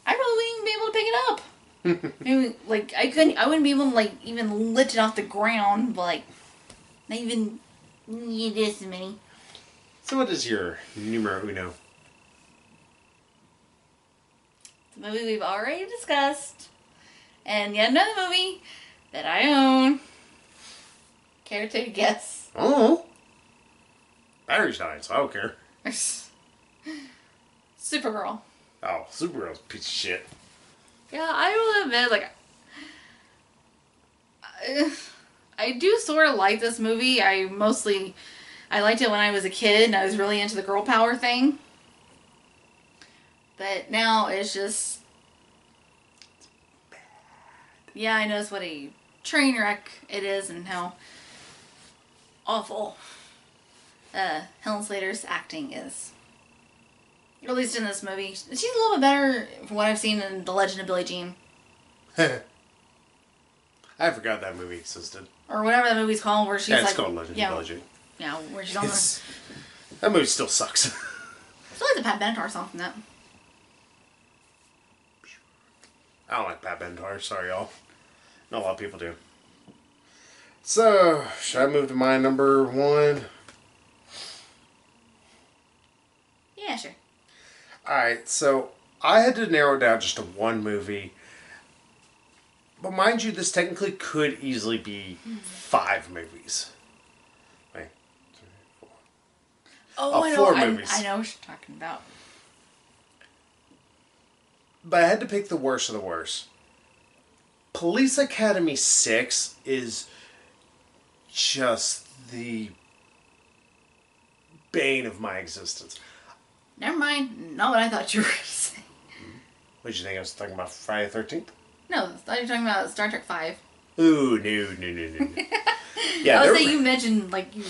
I probably wouldn't be able to pick it up. Maybe, I wouldn't be able to, even lift it off the ground, but, not even this many. So what is your numero uno? The movie we've already discussed. And yet another movie that I own. Care to guess? Oh. Battery's dying, so I don't care. Supergirl. Oh, Supergirl's a piece of shit. Yeah, I will admit, I do sort of like this movie. I liked it when I was a kid and I was really into the girl power thing. But now it's just... Yeah, I noticed what a train wreck it is and how awful Helen Slater's acting is. Or at least in this movie. She's a little bit better from what I've seen in The Legend of Billie Jean. I forgot that movie existed. Or whatever that movie's called, where she's it's called Legend of Billie Jean. Yeah, where she's on the... That movie still sucks. I still like the Pat Benatar song from that. I don't like Pat Benatar. Sorry, y'all. Not a lot of people do. So, should I move to my number one? Yeah, sure. Alright, so I had to narrow it down just to one movie. But mind you, this technically could easily be 5 movies. Wait, 3, 4. Oh, I know. 4 movies. I know what you're talking about. But I had to pick the worst of the worst. Police Academy 6 is just the bane of my existence. Never mind. Not what I thought you were going to say. What did you think I was talking about? Friday the 13th? No, I thought you were talking about Star Trek 5. Ooh, no. Yeah, I was saying you mentioned, you were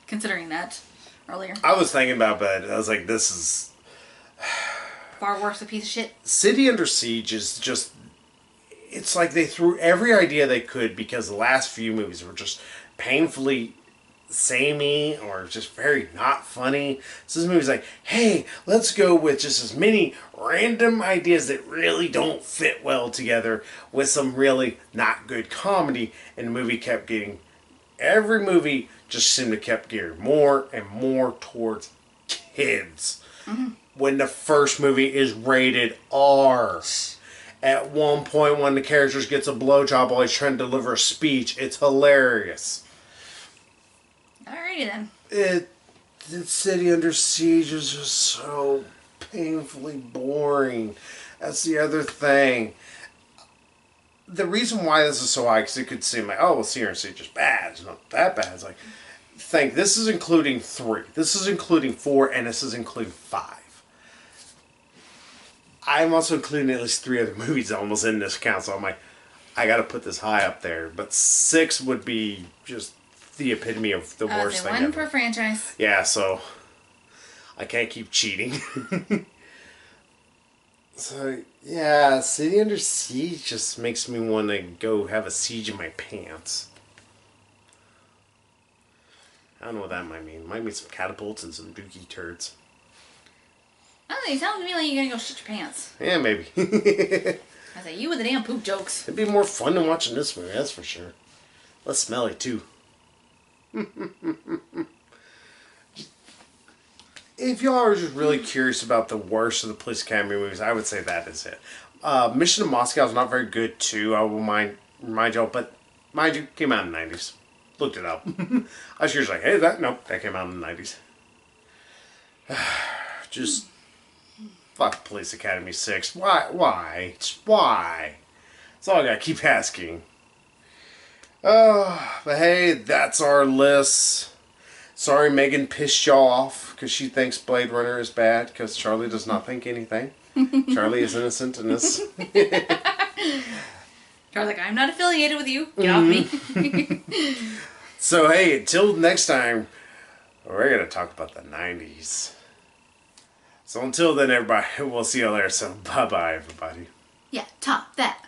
considering that earlier. I was thinking about it, but I was like, this is... Far worse, a piece of shit. City Under Siege is just... It's like they threw every idea they could because the last few movies were just painfully samey or just very not funny. So this movie's like, hey, let's go with just as many random ideas that really don't fit well together with some really not good comedy. And the movie kept getting... Every movie just seemed to kept gearing more and more towards kids. Mm-hmm. When the first movie is rated R. At one point, one of the characters gets a blowjob while he's trying to deliver a speech. It's hilarious. Alrighty then. The City Under Siege is just so painfully boring. That's the other thing. The reason why this is so high, because it could seem like, oh, well, City Under Siege is bad. It's not that bad. It's like, this is including 3. This is including 4, and this is including 5. I'm also including at least 3 other movies almost in this count, so I'm like, I gotta put this high up there. But 6 would be just the epitome of the worst thing one ever. per franchise. Yeah, so I can't keep cheating. So, yeah, City Under Siege just makes me want to go have a siege in my pants. I don't know what that might mean. It might mean some catapults and some dookie turds. I don't know, you sound to me like you're gonna go shit your pants. Yeah, maybe. I say, you with the damn poop jokes. It'd be more fun than watching this movie, that's for sure. Less smelly, too. If y'all are just really curious about the worst of the Police Academy movies, I would say that is it. Mission to Moscow is not very good, too. I will mind remind y'all, but mind you, came out in the 90s. Looked it up. I was just like, hey, that came out in the 90s. Just fuck Police Academy 6. Why? Just why? That's all I gotta keep asking. Oh, but hey, that's our list. Sorry Megan pissed y'all off because she thinks Blade Runner is bad because Charlie does not think anything. Charlie is innocent in this. Charlie's like, I'm not affiliated with you. Get off me. So hey, until next time, we're going to talk about the 90s. So until then, everybody, we'll see you later. So bye-bye, everybody. Yeah, top that.